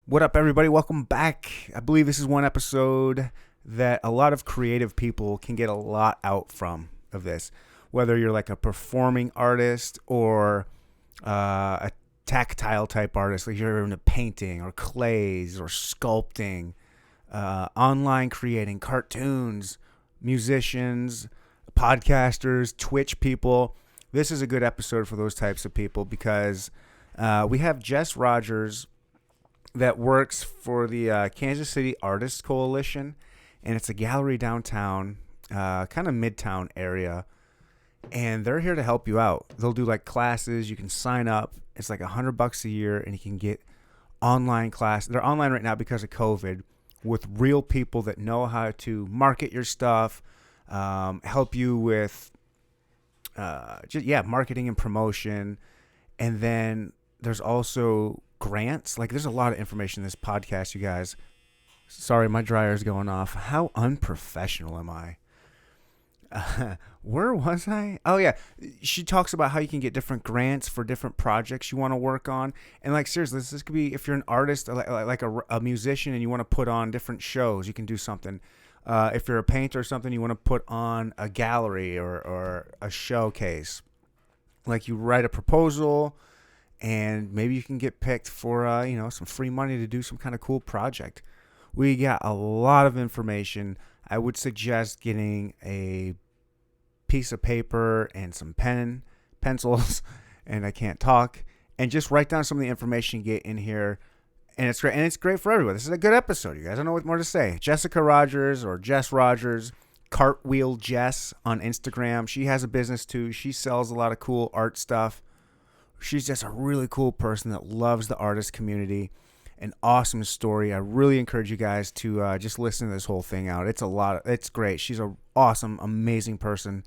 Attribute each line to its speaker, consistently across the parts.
Speaker 1: What up, everybody? Welcome back. I believe this is one episode that a lot of creative people can get a lot out from of this. Whether you're like a performing artist or a tactile type artist, like you're into painting or clays or sculpting, online creating, cartoons, musicians, podcasters, Twitch people. This is a good episode for those types of people because we have Jess Rogers that works for the Kansas City Artists Coalition, and it's a gallery downtown, kind of midtown area, and they're here to help you out. They'll do like classes. You can sign up. It's like $100 a year, and you can get online class. They're online right now because of COVID, with real people that know how to market your stuff, help you with marketing and promotion. And then there's also grants. Like, there's a lot of information in this podcast, you guys. Sorry, my dryer's going off. How unprofessional am I? Where was I? Oh, yeah. She talks about how you can get different grants for different projects you want to work on. And, like, seriously, this could be if you're an artist, like a musician, and you want to put on different shows, you can do something. If you're a painter or something, you want to put on a gallery or a showcase. Like, you write a proposal, and maybe you can get picked for, some free money to do some kind of cool project. We got a lot of information. I would suggest getting a piece of paper and some pencils, and I can't talk, and just write down some of the information you get in here. And it's great. And it's great for everyone. This is a good episode, you guys. I don't know what more to say. Jessica Rogers, or Jess Rogers, Cartwheel Jess on Instagram. She has a business too. She sells a lot of cool art stuff. She's just a really cool person that loves the artist community. An awesome story. I really encourage you guys to just listen to this whole thing out. It's great. She's an awesome, amazing person.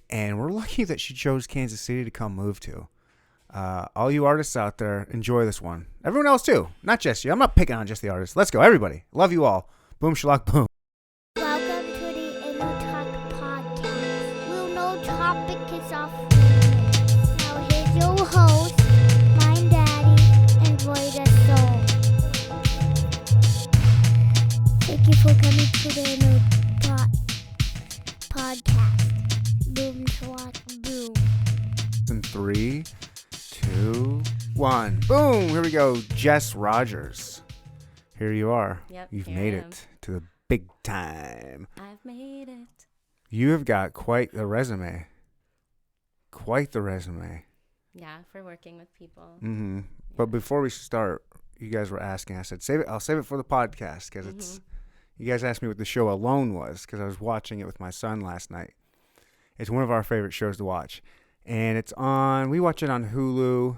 Speaker 1: And we're lucky that she chose Kansas City to come move to. All you artists out there, enjoy this one. Everyone else too. Not just you. I'm not picking on just the artists. Let's go, everybody. Love you all. Boom, shalak, boom.
Speaker 2: Welcome to the No Talk podcast. We'll no topic is off limits. Now here's your host, my daddy, and Void Soul. Thank you for coming to the No Talk podcast. Boom, shalak, boom.
Speaker 1: In 3, 2, 1. Boom. Here we go. Jess Rogers. Here you are.
Speaker 3: Yep,
Speaker 1: You've
Speaker 3: here
Speaker 1: made
Speaker 3: I am.
Speaker 1: it to the big time.
Speaker 3: I've made it.
Speaker 1: You have got quite the resume. Quite the resume.
Speaker 3: Yeah, for working with people.
Speaker 1: Mm-hmm. But before we start, you guys were asking. I said, "Save it. I'll save it for the podcast because it's." You guys asked me what the show Alone was because I was watching it with my son last night. It's one of our favorite shows to watch, and it's on. We watch it on Hulu,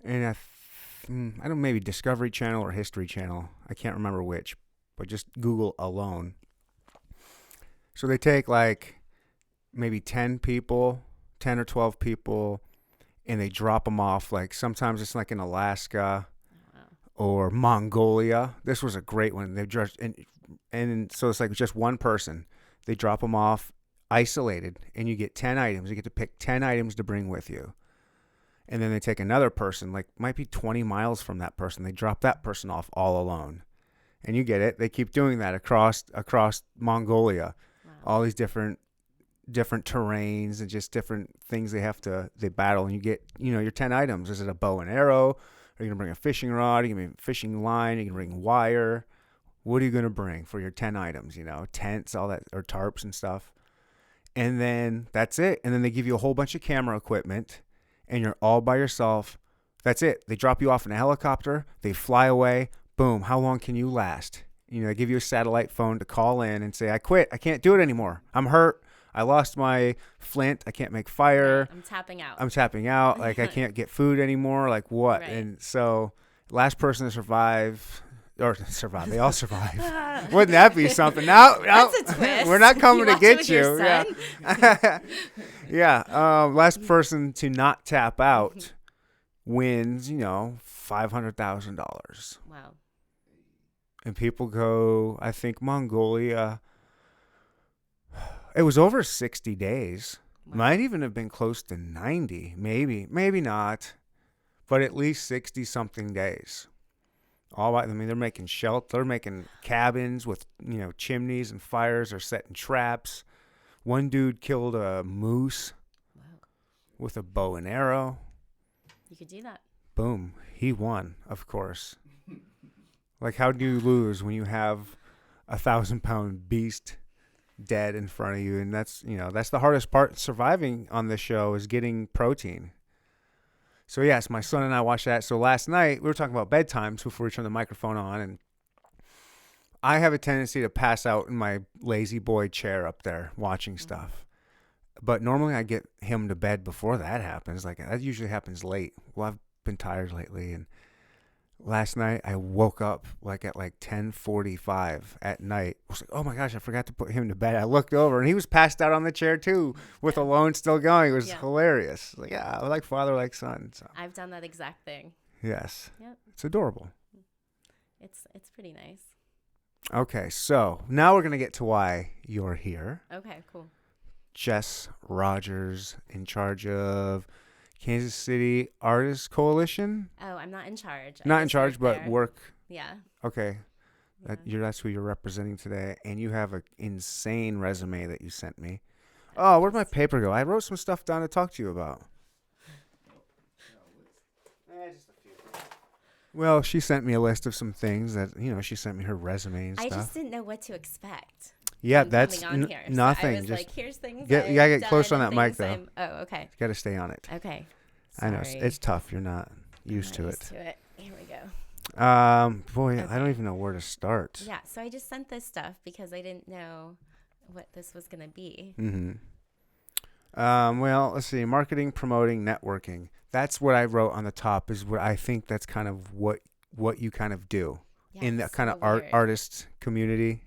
Speaker 1: and I don't know, maybe Discovery Channel or History Channel. I can't remember which, but just Google Alone. So they take like maybe 10 people, 10 or 12 people, and they drop them off. Like sometimes it's like in Alaska or Mongolia. This was a great one. They just and so it's like just one person. They drop them off isolated, and you get 10 items. You get to pick 10 items to bring with you. And then they take another person, like might be 20 miles from that person. They drop that person off all alone. And you get it. They keep doing that across Mongolia.
Speaker 3: Wow.
Speaker 1: All these different terrains and just different things they battle. And you get, your 10 items. Is it a bow and arrow? Are you going to bring a fishing rod? Are you going to bring a fishing line? Are you going to bring wire? What are you going to bring for your 10 items? Tents, all that, or tarps and stuff. And then that's it. And then they give you a whole bunch of camera equipment, and you're all by yourself. That's it. They drop you off in a helicopter. They fly away. Boom. How long can you last? They give you a satellite phone to call in and say, I quit. I can't do it anymore. I'm hurt. I lost my flint. I can't make fire.
Speaker 3: I'm tapping out.
Speaker 1: Like, I can't get food anymore. Like, what?
Speaker 3: Right.
Speaker 1: And so last person to survive. They all survive. Wouldn't that be something? No,
Speaker 3: That's a twist.
Speaker 1: We're not coming to
Speaker 3: watch it
Speaker 1: get
Speaker 3: with
Speaker 1: you.
Speaker 3: your son?
Speaker 1: Yeah. Yeah. Last person to not tap out wins, $500,000.
Speaker 3: Wow.
Speaker 1: And people go, I think Mongolia, it was over 60 days.
Speaker 3: Wow.
Speaker 1: Might even have been close to 90, maybe not, but at least 60 something days. I mean, they're making shelter. They're making cabins with, chimneys and fires. They're setting traps. One dude killed a moose with a bow and arrow.
Speaker 3: You could do that.
Speaker 1: Boom. He won, of course. Like, how do you lose when you have a 1,000-pound beast dead in front of you? And that's the hardest part surviving on this show is getting protein. So yes, my son and I watched that. So last night we were talking about bedtimes before we turned the microphone on, and I have a tendency to pass out in my lazy boy chair up there watching stuff. But normally I get him to bed before that happens. Like, that usually happens late. Well, I've been tired lately, and last night I woke up at 10:45 at night. I was like, oh my gosh, I forgot to put him to bed. I looked over and he was passed out on the chair too, with the loan still going. It was hilarious. Like, yeah, like father, like son. So.
Speaker 3: I've done that exact thing.
Speaker 1: Yes.
Speaker 3: Yep.
Speaker 1: It's adorable.
Speaker 3: It's pretty nice.
Speaker 1: Okay, so now we're gonna get to why you're here.
Speaker 3: Okay, cool.
Speaker 1: Jess Rogers, in charge of Kansas City Artists Coalition.
Speaker 3: Oh, I'm not in charge.
Speaker 1: Not in charge, but
Speaker 3: there.
Speaker 1: work.
Speaker 3: Yeah.
Speaker 1: Okay.
Speaker 3: Yeah.
Speaker 1: That's who you're representing today, and you have an insane resume that you sent me. Oh, where'd my paper go? I wrote some stuff down to talk to you about. Just a few. Well, she sent me a list of some things that, she sent me her resume and stuff.
Speaker 3: I just didn't know what to expect.
Speaker 1: Yeah, that's
Speaker 3: on here.
Speaker 1: nothing.
Speaker 3: So I was
Speaker 1: just
Speaker 3: like, here's things.
Speaker 1: you gotta get close on that mic, though.
Speaker 3: Oh, okay.
Speaker 1: You gotta stay on it.
Speaker 3: Okay.
Speaker 1: I know
Speaker 3: Sorry.
Speaker 1: it's tough. You're not used to it.
Speaker 3: Here we go.
Speaker 1: Boy,
Speaker 3: Okay.
Speaker 1: I don't even know where to start.
Speaker 3: Yeah, so I just sent this stuff because I didn't know what this was gonna be.
Speaker 1: Well, let's see. Marketing, promoting, networking. That's what I wrote on the top. Is what I think that's kind of what you kind of do in the kind of artist community.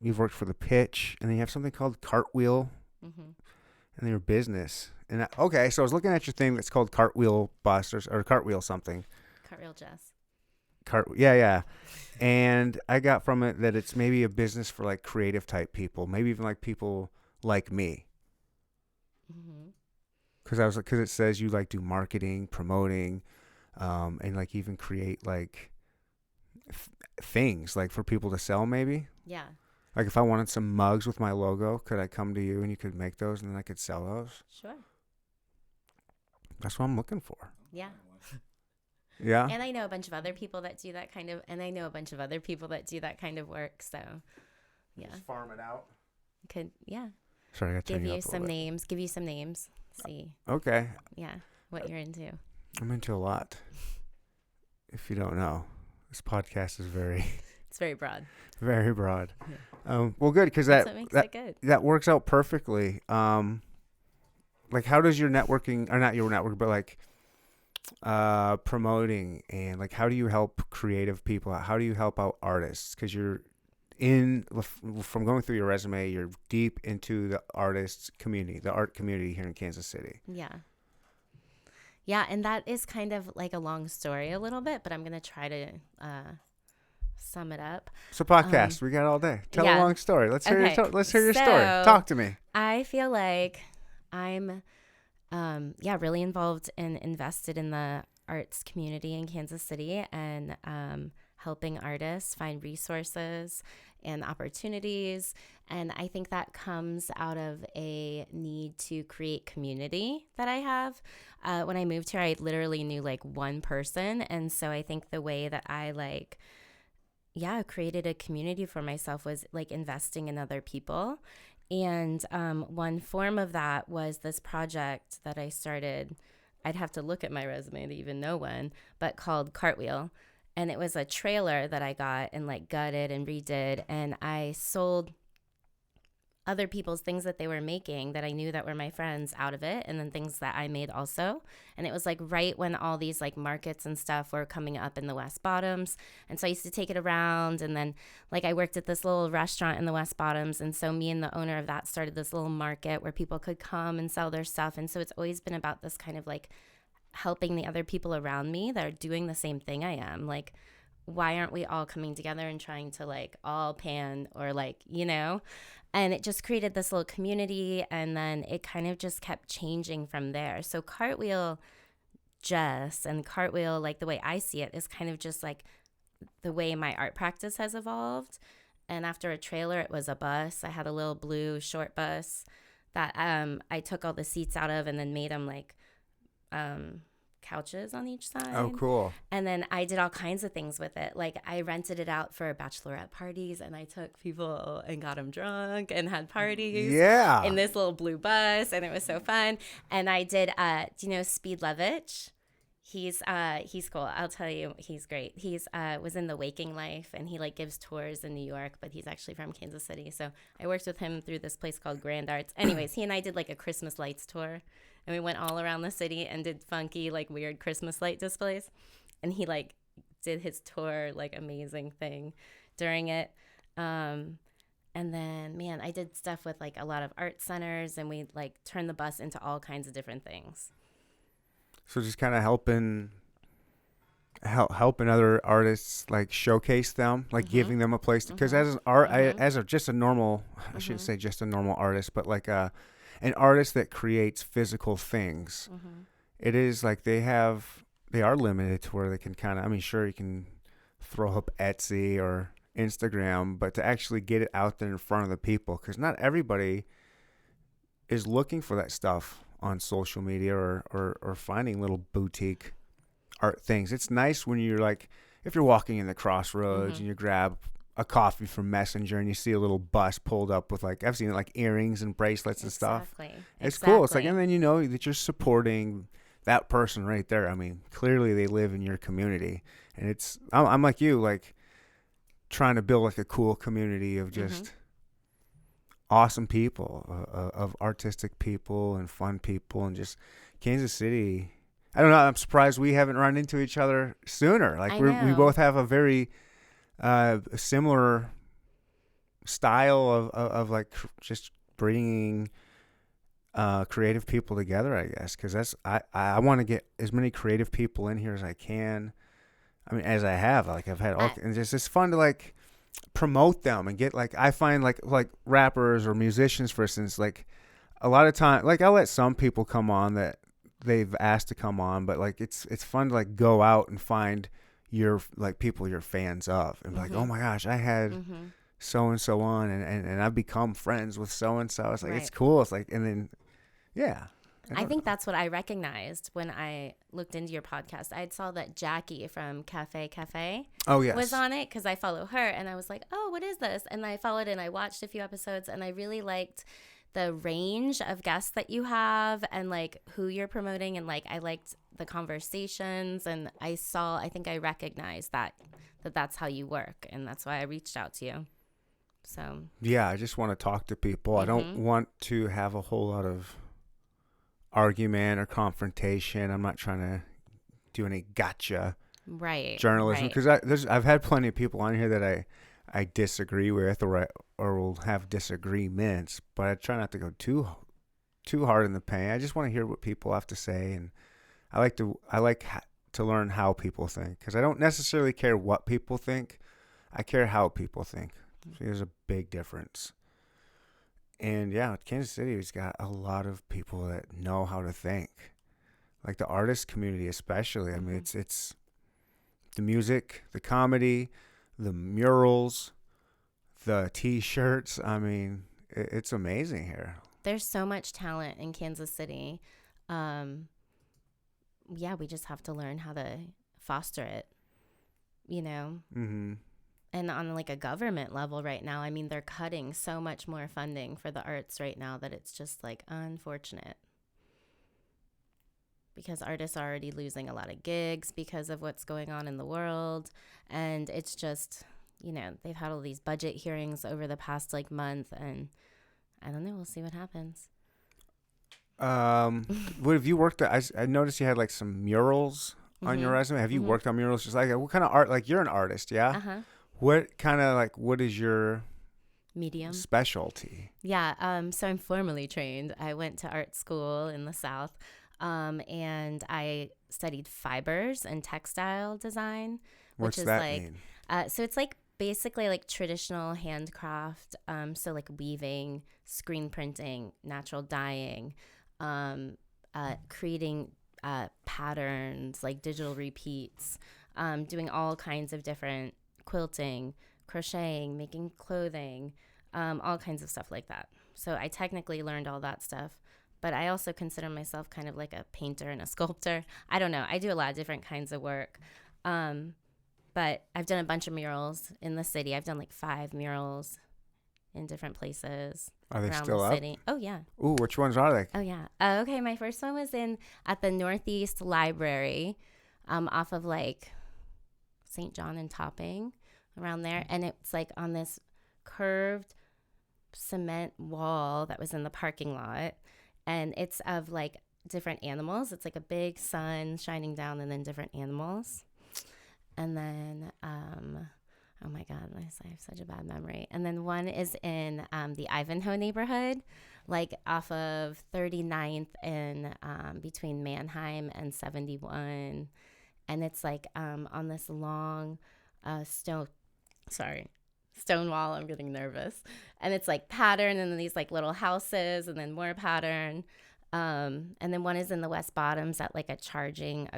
Speaker 1: You've worked for the Pitch, and then you have something called Cartwheel, and your business. And okay, so I was looking at your thing that's called Cartwheel Busters or Cartwheel something.
Speaker 3: Cartwheel Jess.
Speaker 1: Yeah. And I got from it that it's maybe a business for like creative type people, maybe even like people like me. Because it says you like do marketing, promoting, and like even create like things like for people to sell maybe.
Speaker 3: Yeah.
Speaker 1: Like if I wanted some mugs with my logo, could I come to you and you could make those and then I could sell those?
Speaker 3: Sure.
Speaker 1: That's what I'm looking for.
Speaker 3: Yeah.
Speaker 1: Yeah.
Speaker 3: And I know a bunch of other people that do that kind of work. So, yeah.
Speaker 1: Just farm it out. Sorry, I got to
Speaker 3: give you some names. See.
Speaker 1: Okay.
Speaker 3: Yeah. What you're into.
Speaker 1: I'm into a lot. If you don't know, this podcast is
Speaker 3: it's very broad.
Speaker 1: Very broad.
Speaker 3: Yeah.
Speaker 1: Well, good, because
Speaker 3: That's what makes it good.
Speaker 1: That works out perfectly. Like, how does your networking, or not your network, but like promoting and like, how do you help creative people? How do you help out artists? Because you're from going through your resume, you're deep into the artists community, the art community here in Kansas City.
Speaker 3: Yeah. Yeah, and that is kind of like a long story a little bit, but I'm going to try to sum it up.
Speaker 1: So podcast, we got all day. Tell a long story. Let's hear your story. Talk to me.
Speaker 3: I feel like I'm really involved and invested in the arts community in Kansas City, and helping artists find resources and opportunities. And I think that comes out of a need to create community that I have. When I moved here, I literally knew like one person. And so I think the way that I created a community for myself was like investing in other people. And one form of that was this project that I started. I'd have to look at my resume to even know when, but called Cartwheel. And it was a trailer that I got and like gutted and redid. And I sold other people's things that they were making that I knew that were my friends out of it. And then things that I made also. And it was like right when all these like markets and stuff were coming up in the West Bottoms. And so I used to take it around. And then like I worked at this little restaurant in the West Bottoms. And so me and the owner of that started this little market where people could come and sell their stuff. And so it's always been about this kind of like helping the other people around me that are doing the same thing I am. Like, why aren't we all coming together and trying to like all pan or like, and it just created this little community. And then it kind of just kept changing from there. So Cartwheel Jess, and cartwheel, like the way I see it, is kind of just like the way my art practice has evolved. And after a trailer, it was a bus. I had a little blue short bus that I took all the seats out of and then made them like couches on each side.
Speaker 1: Oh, cool.
Speaker 3: And then I did all kinds of things with it. Like I rented it out for bachelorette parties, and I took people and got them drunk and had parties.
Speaker 1: Yeah.
Speaker 3: In this little blue bus, and it was so fun. And I did, do you know Speed Levitch? He's cool. I'll tell you, he's great. He's was in The Waking Life, and he like gives tours in New York, but he's actually from Kansas City. So I worked with him through this place called Grand Arts. Anyways, he and I did like a Christmas lights tour, and we went all around the city and did funky like weird Christmas light displays. And he like did his tour like amazing thing during it. And then man, I did stuff with like a lot of art centers, and we like turned the bus into all kinds of different things.
Speaker 1: So just kind of helping other artists like showcase them, like giving them a place because as an art, just a normal, I shouldn't say just a normal artist, but like an artist that creates physical things. It is like they are limited to where they can kind of, I mean, sure you can throw up Etsy or Instagram, but to actually get it out there in front of the people, because not everybody is looking for that stuff on social media or finding little boutique art things. It's nice when you're like, if you're walking in the crossroads and you grab a coffee from Messenger and you see a little bus pulled up with like, I've seen like earrings and bracelets and stuff. It's cool. It's like, and then you know that you're supporting that person right there. I mean, clearly they live in your community, and I'm like you, like trying to build like a cool community of just awesome people, of artistic people and fun people, and just Kansas City. I don't know. I'm surprised we haven't run into each other sooner. Like we both have a very similar style of like just bringing creative people together, I guess, because I want to get as many creative people in here as I can. I mean, as I have, like I've had, and it's fun to like promote them and get like, I find like rappers or musicians, for instance, like a lot of time, like I'll let some people come on that they've asked to come on, but like it's fun to like go out and find your like people you're fans of and be like, oh my gosh, I had so and so on, and I've become friends with so and so. It's like it's cool. It's like, and then I
Speaker 3: think that's what I recognized when I looked into your podcast. I saw that Jackie from Cafe was on it because I follow her, and I was like, oh, what is this? And I followed and I watched a few episodes, and I really liked the range of guests that you have and like who you're promoting, and like I liked the conversations, and I think I recognized that's how you work, and that's why I reached out to you. So
Speaker 1: yeah, I just want to talk to people. I don't want to have a whole lot of argument or confrontation. I'm not trying to do any gotcha journalism, because I've had plenty of people on here that I disagree with or will have disagreements, but I try not to go too hard in the paint. I just want to hear what people have to say, and I like to learn how people think, because I don't necessarily care what people think. I care how people think. So there's a big difference. And yeah, Kansas City has got a lot of people that know how to think, like the artist community especially. I mean, it's the music, the comedy, the murals, the T-shirts. I mean, it's amazing here.
Speaker 3: There's so much talent in Kansas City. Yeah, we just have to learn how to foster it, you know? And on like a government level right now, I mean, they're cutting so much more funding for the arts right now that it's just like unfortunate, because artists are already losing a lot of gigs because of what's going on in the world. And it's just, you know, they've had all these budget hearings over the past like month, and I don't know, we'll see what happens.
Speaker 1: What have you worked at? I noticed you had like some murals on your resume. Have you worked on murals? Just like, what kind of art? Like, you're an artist, yeah? What kind of like, what is your
Speaker 3: medium
Speaker 1: specialty?
Speaker 3: Yeah, so I'm formally trained. I went to art school in the South, and I studied fibers and textile design.
Speaker 1: What's that mean?
Speaker 3: So it's like basically like traditional handcraft, so like weaving, screen printing, natural dyeing, creating patterns, like digital repeats, doing all kinds of different quilting, crocheting, making clothing, all kinds of stuff like that. So I technically learned all that stuff, but I also consider myself kind of like a painter and a sculptor. I don't know. I do a lot of different kinds of work. But I've done a bunch of murals in the city. I've done like 5 murals in different places
Speaker 1: Are they
Speaker 3: around
Speaker 1: still
Speaker 3: the
Speaker 1: up?
Speaker 3: city. Oh, yeah.
Speaker 1: Ooh, which ones are they?
Speaker 3: Oh, yeah. Okay, my first one was at the Northeast Library, off of like St. John and Topping, around there. And it's like on this curved cement wall that was in the parking lot. And it's of like different animals. It's like a big sun shining down and then different animals. And then, oh my God, I have such a bad memory. And then one is in the Ivanhoe neighborhood, like off of 39th and between Mannheim and 71. And it's like on this long stone wall. I'm getting nervous. And it's like pattern and then these like little houses and then more pattern. And then one is in the West Bottoms at like a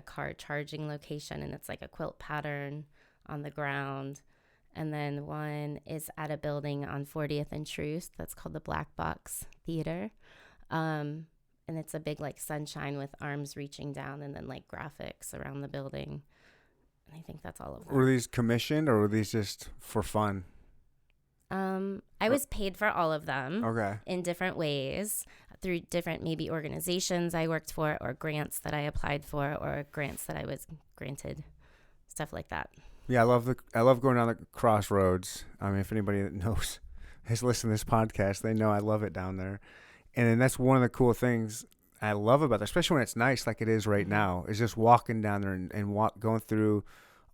Speaker 3: car charging location, and it's like a quilt pattern on the ground. And then one is at a building on 40th and Truth that's called the Black Box Theater. And it's a big like sunshine with arms reaching down and then like graphics around the building. And I think that's all of them.
Speaker 1: Were these commissioned or were these just for fun?
Speaker 3: I was paid for all of them.
Speaker 1: Okay.
Speaker 3: In different ways through different maybe organizations I worked for or grants that I applied for or grants that I was granted, stuff like that.
Speaker 1: Yeah, I love going down the crossroads. I mean, if anybody that knows has listened to this podcast, they know I love it down there. And then that's one of the cool things I love about it, especially when it's nice like it is right now, is just walking down there and going through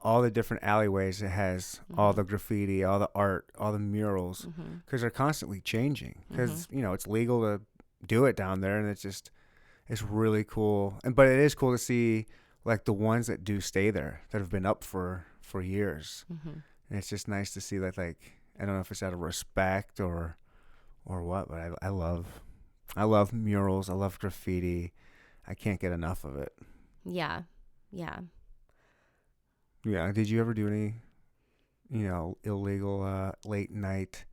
Speaker 1: all the different alleyways. It has all the graffiti, all the art, all the murals, because they're constantly changing. Because it's legal to do it down there, and it's really cool. But it is cool to see like the ones that do stay there that have been up for years, and it's just nice to see that. Like, I don't know if it's out of respect or what, but I love murals. I love graffiti. I can't get enough of it.
Speaker 3: Yeah.
Speaker 1: Did you ever do any, illegal late night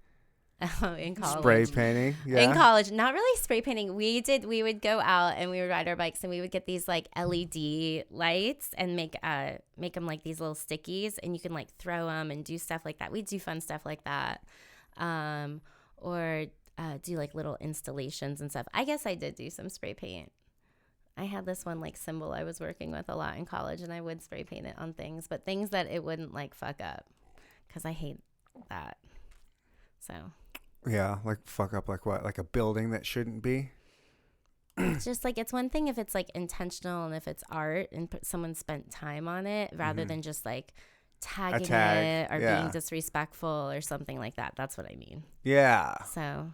Speaker 3: In college.
Speaker 1: spray painting? Yeah.
Speaker 3: In college, not really spray painting. We would go out and we would ride our bikes and we would get these like LED lights and make them like these little stickies, and you can like throw them and do stuff like that. We'd do fun stuff like that. Or do like little installations and stuff. I guess I did do some spray paint. I had this one like symbol I was working with a lot in college, and I would spray paint it on things, but things that it wouldn't like fuck up, because I hate that. So
Speaker 1: Yeah, like fuck up like what? Like a building that shouldn't be?
Speaker 3: it's just like, it's one thing if it's like intentional and if it's art and someone spent time on it, rather than just like tagging it or being disrespectful or something like that. That's what I mean.
Speaker 1: Yeah.
Speaker 3: So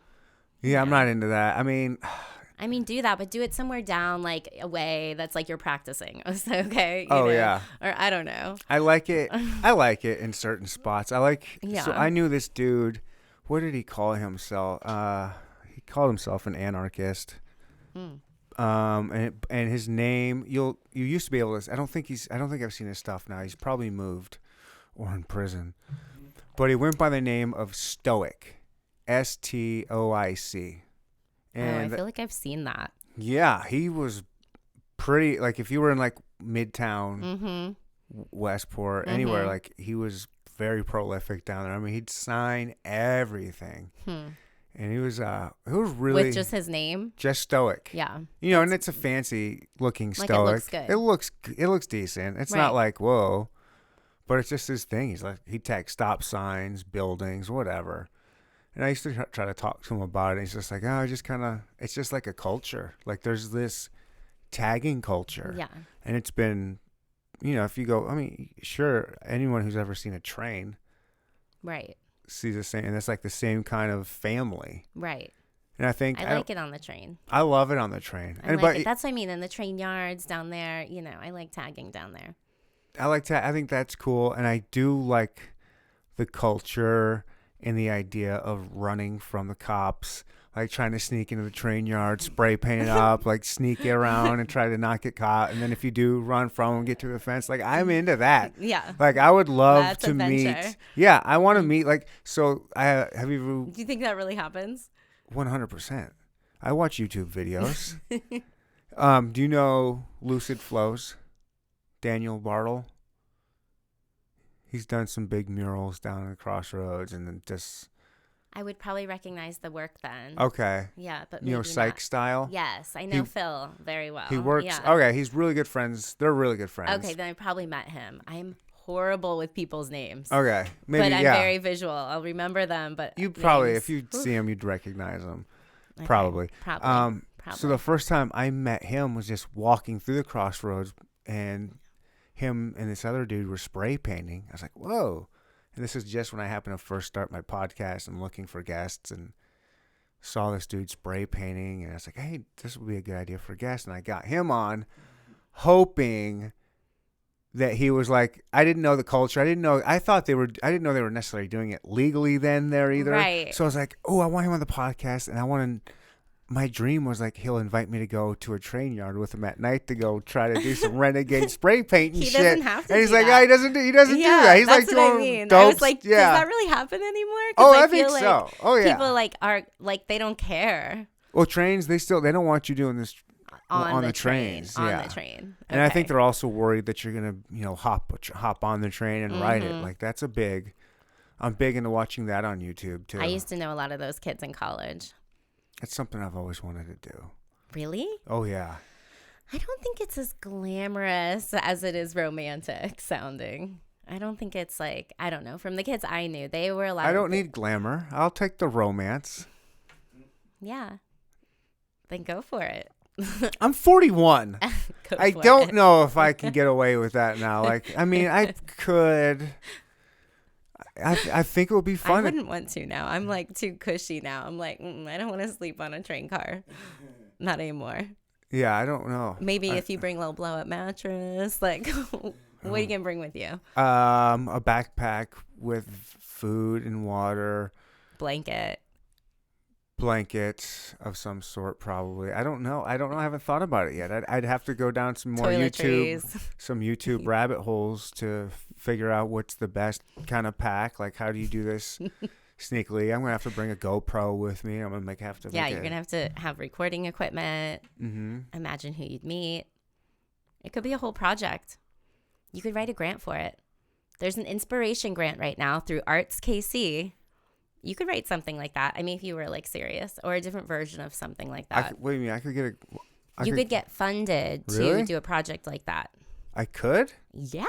Speaker 1: Yeah, I'm not into that. I mean,
Speaker 3: do that, but do it somewhere down, like away that's like you're practicing. Okay. You
Speaker 1: oh
Speaker 3: know?
Speaker 1: yeah.
Speaker 3: Or I don't know.
Speaker 1: I like it. I like it in certain spots. So I knew this dude. What did he call himself? He called himself an anarchist. And his name, you used to be able to. I don't think I've seen his stuff now. He's probably moved or in prison. But he went by the name of Stoic, Stoic. And
Speaker 3: I feel like I've seen that.
Speaker 1: yeah, he was pretty. Like if you were in like Midtown, Westport, anywhere, like he was very prolific down there. I mean, he'd sign everything. And he was really
Speaker 3: with just his name,
Speaker 1: just Stoic.
Speaker 3: Yeah,
Speaker 1: and it's a fancy looking
Speaker 3: like
Speaker 1: Stoic.
Speaker 3: it looks good.
Speaker 1: It looks decent. It's
Speaker 3: Right.
Speaker 1: not like whoa, but it's just his thing. He's like he tags stop signs, buildings, whatever. And I used to try to talk to him about it. And he's just like, it's just like a culture. Like there's this tagging culture.
Speaker 3: Yeah.
Speaker 1: And it's been, if you go, I mean, sure, anyone who's ever seen a train,
Speaker 3: Right.
Speaker 1: sees the same, and it's like the same kind of family.
Speaker 3: Right.
Speaker 1: And I think
Speaker 3: I like it on the train.
Speaker 1: I love it on the train.
Speaker 3: But that's what I mean. In the train yards down there, I like tagging down there.
Speaker 1: I think that's cool, and I do like the culture and the idea of running from the cops. like trying to sneak into the train yard, spray paint it up, like sneak around and try to not get caught. And then if you do run from them, get to the fence. Like I'm into that.
Speaker 3: Yeah.
Speaker 1: Like I would love
Speaker 3: That's
Speaker 1: to
Speaker 3: adventure.
Speaker 1: meet. Yeah, I want to meet. Like so, have you
Speaker 3: Do you think that really happens?
Speaker 1: 100%? I watch YouTube videos. Do you know Lucid Flows? Daniel Bartle. He's done some big murals down at the crossroads and then just.
Speaker 3: I would probably recognize the work then.
Speaker 1: Okay.
Speaker 3: Yeah, but
Speaker 1: You know,
Speaker 3: maybe
Speaker 1: psych
Speaker 3: not.
Speaker 1: style.
Speaker 3: Yes, I know Phil very well.
Speaker 1: He works.
Speaker 3: Yeah.
Speaker 1: Okay, he's really good friends. They're really good friends.
Speaker 3: Okay, then I probably met him. I'm horrible with people's names.
Speaker 1: Okay, maybe
Speaker 3: but I'm
Speaker 1: yeah.
Speaker 3: very visual. I'll remember them, but
Speaker 1: You probably,
Speaker 3: names,
Speaker 1: if you see him, you'd recognize him.
Speaker 3: okay,
Speaker 1: Probably.
Speaker 3: Probably.
Speaker 1: So the first time I met him was just walking through the crossroads, and him and this other dude were spray painting. I was like, whoa. And this is just when I happened to first start my podcast and looking for guests, and saw this dude spray painting, and I was like, hey, this would be a good idea for a guest. And I got him on, hoping that he was like, I didn't know the culture. I didn't know they were necessarily doing it legally then there either.
Speaker 3: Right.
Speaker 1: So I was like, oh, I want him on the podcast, and my dream was like he'll invite me to go to a train yard with him at night to go try to do some renegade spray painting
Speaker 3: He
Speaker 1: shit.
Speaker 3: doesn't have to
Speaker 1: and he's
Speaker 3: do
Speaker 1: like,
Speaker 3: that.
Speaker 1: he doesn't do that. He's
Speaker 3: that's
Speaker 1: like
Speaker 3: what
Speaker 1: doing
Speaker 3: I mean.
Speaker 1: dopes.
Speaker 3: I was like,
Speaker 1: yeah.
Speaker 3: does that really happen anymore? 'Cause
Speaker 1: Oh,
Speaker 3: I
Speaker 1: I
Speaker 3: feel
Speaker 1: think
Speaker 3: like
Speaker 1: so. Oh yeah.
Speaker 3: people like are like they don't care
Speaker 1: Well, trains they don't want you doing this
Speaker 3: on the
Speaker 1: trains.
Speaker 3: train.
Speaker 1: Yeah.
Speaker 3: On the train.
Speaker 1: And I think
Speaker 3: Okay.
Speaker 1: they're also worried that you're gonna, hop on the train and ride it. Like that's I'm big into watching that on YouTube too.
Speaker 3: I used to know a lot of those kids in college.
Speaker 1: It's something I've always wanted to do.
Speaker 3: Really?
Speaker 1: Oh yeah.
Speaker 3: I don't think it's as glamorous as it is romantic sounding. I don't think it's like, I don't know. From the kids I knew, they were a lot
Speaker 1: I don't need glamour. I'll take the romance.
Speaker 3: Yeah. Then go for it.
Speaker 1: I'm 41.
Speaker 3: Go
Speaker 1: I
Speaker 3: for
Speaker 1: don't
Speaker 3: it.
Speaker 1: know if I can get away with that now. Like, I mean, I could. I think it would be
Speaker 3: I
Speaker 1: fun.
Speaker 3: wouldn't want to now. I'm like too cushy now. I'm like, I don't want to sleep on a train car. Not anymore.
Speaker 1: Yeah, I don't know.
Speaker 3: Maybe if you bring a little blow up mattress, like, what are you going to bring with you?
Speaker 1: A backpack with food and water,
Speaker 3: Blanket.
Speaker 1: blankets of some sort, probably. I don't know. I haven't thought about it yet. I'd have to go down some more YouTube rabbit holes to figure out what's the best kind of pack. Like, how do you do this sneakily? I'm gonna have to bring a GoPro with me. I'm gonna have to.
Speaker 3: Yeah, you're going to have to have recording equipment.
Speaker 1: Mm-hmm.
Speaker 3: Imagine who you'd meet. It could be a whole project. You could write a grant for it. There's an inspiration grant right now through Arts KC. You could write something like that. I mean, if you were like serious, or a different version of something like that.
Speaker 1: What do you mean? I could get a.
Speaker 3: You could get funded
Speaker 1: Really?
Speaker 3: to do a project like that.
Speaker 1: I could.
Speaker 3: Yeah.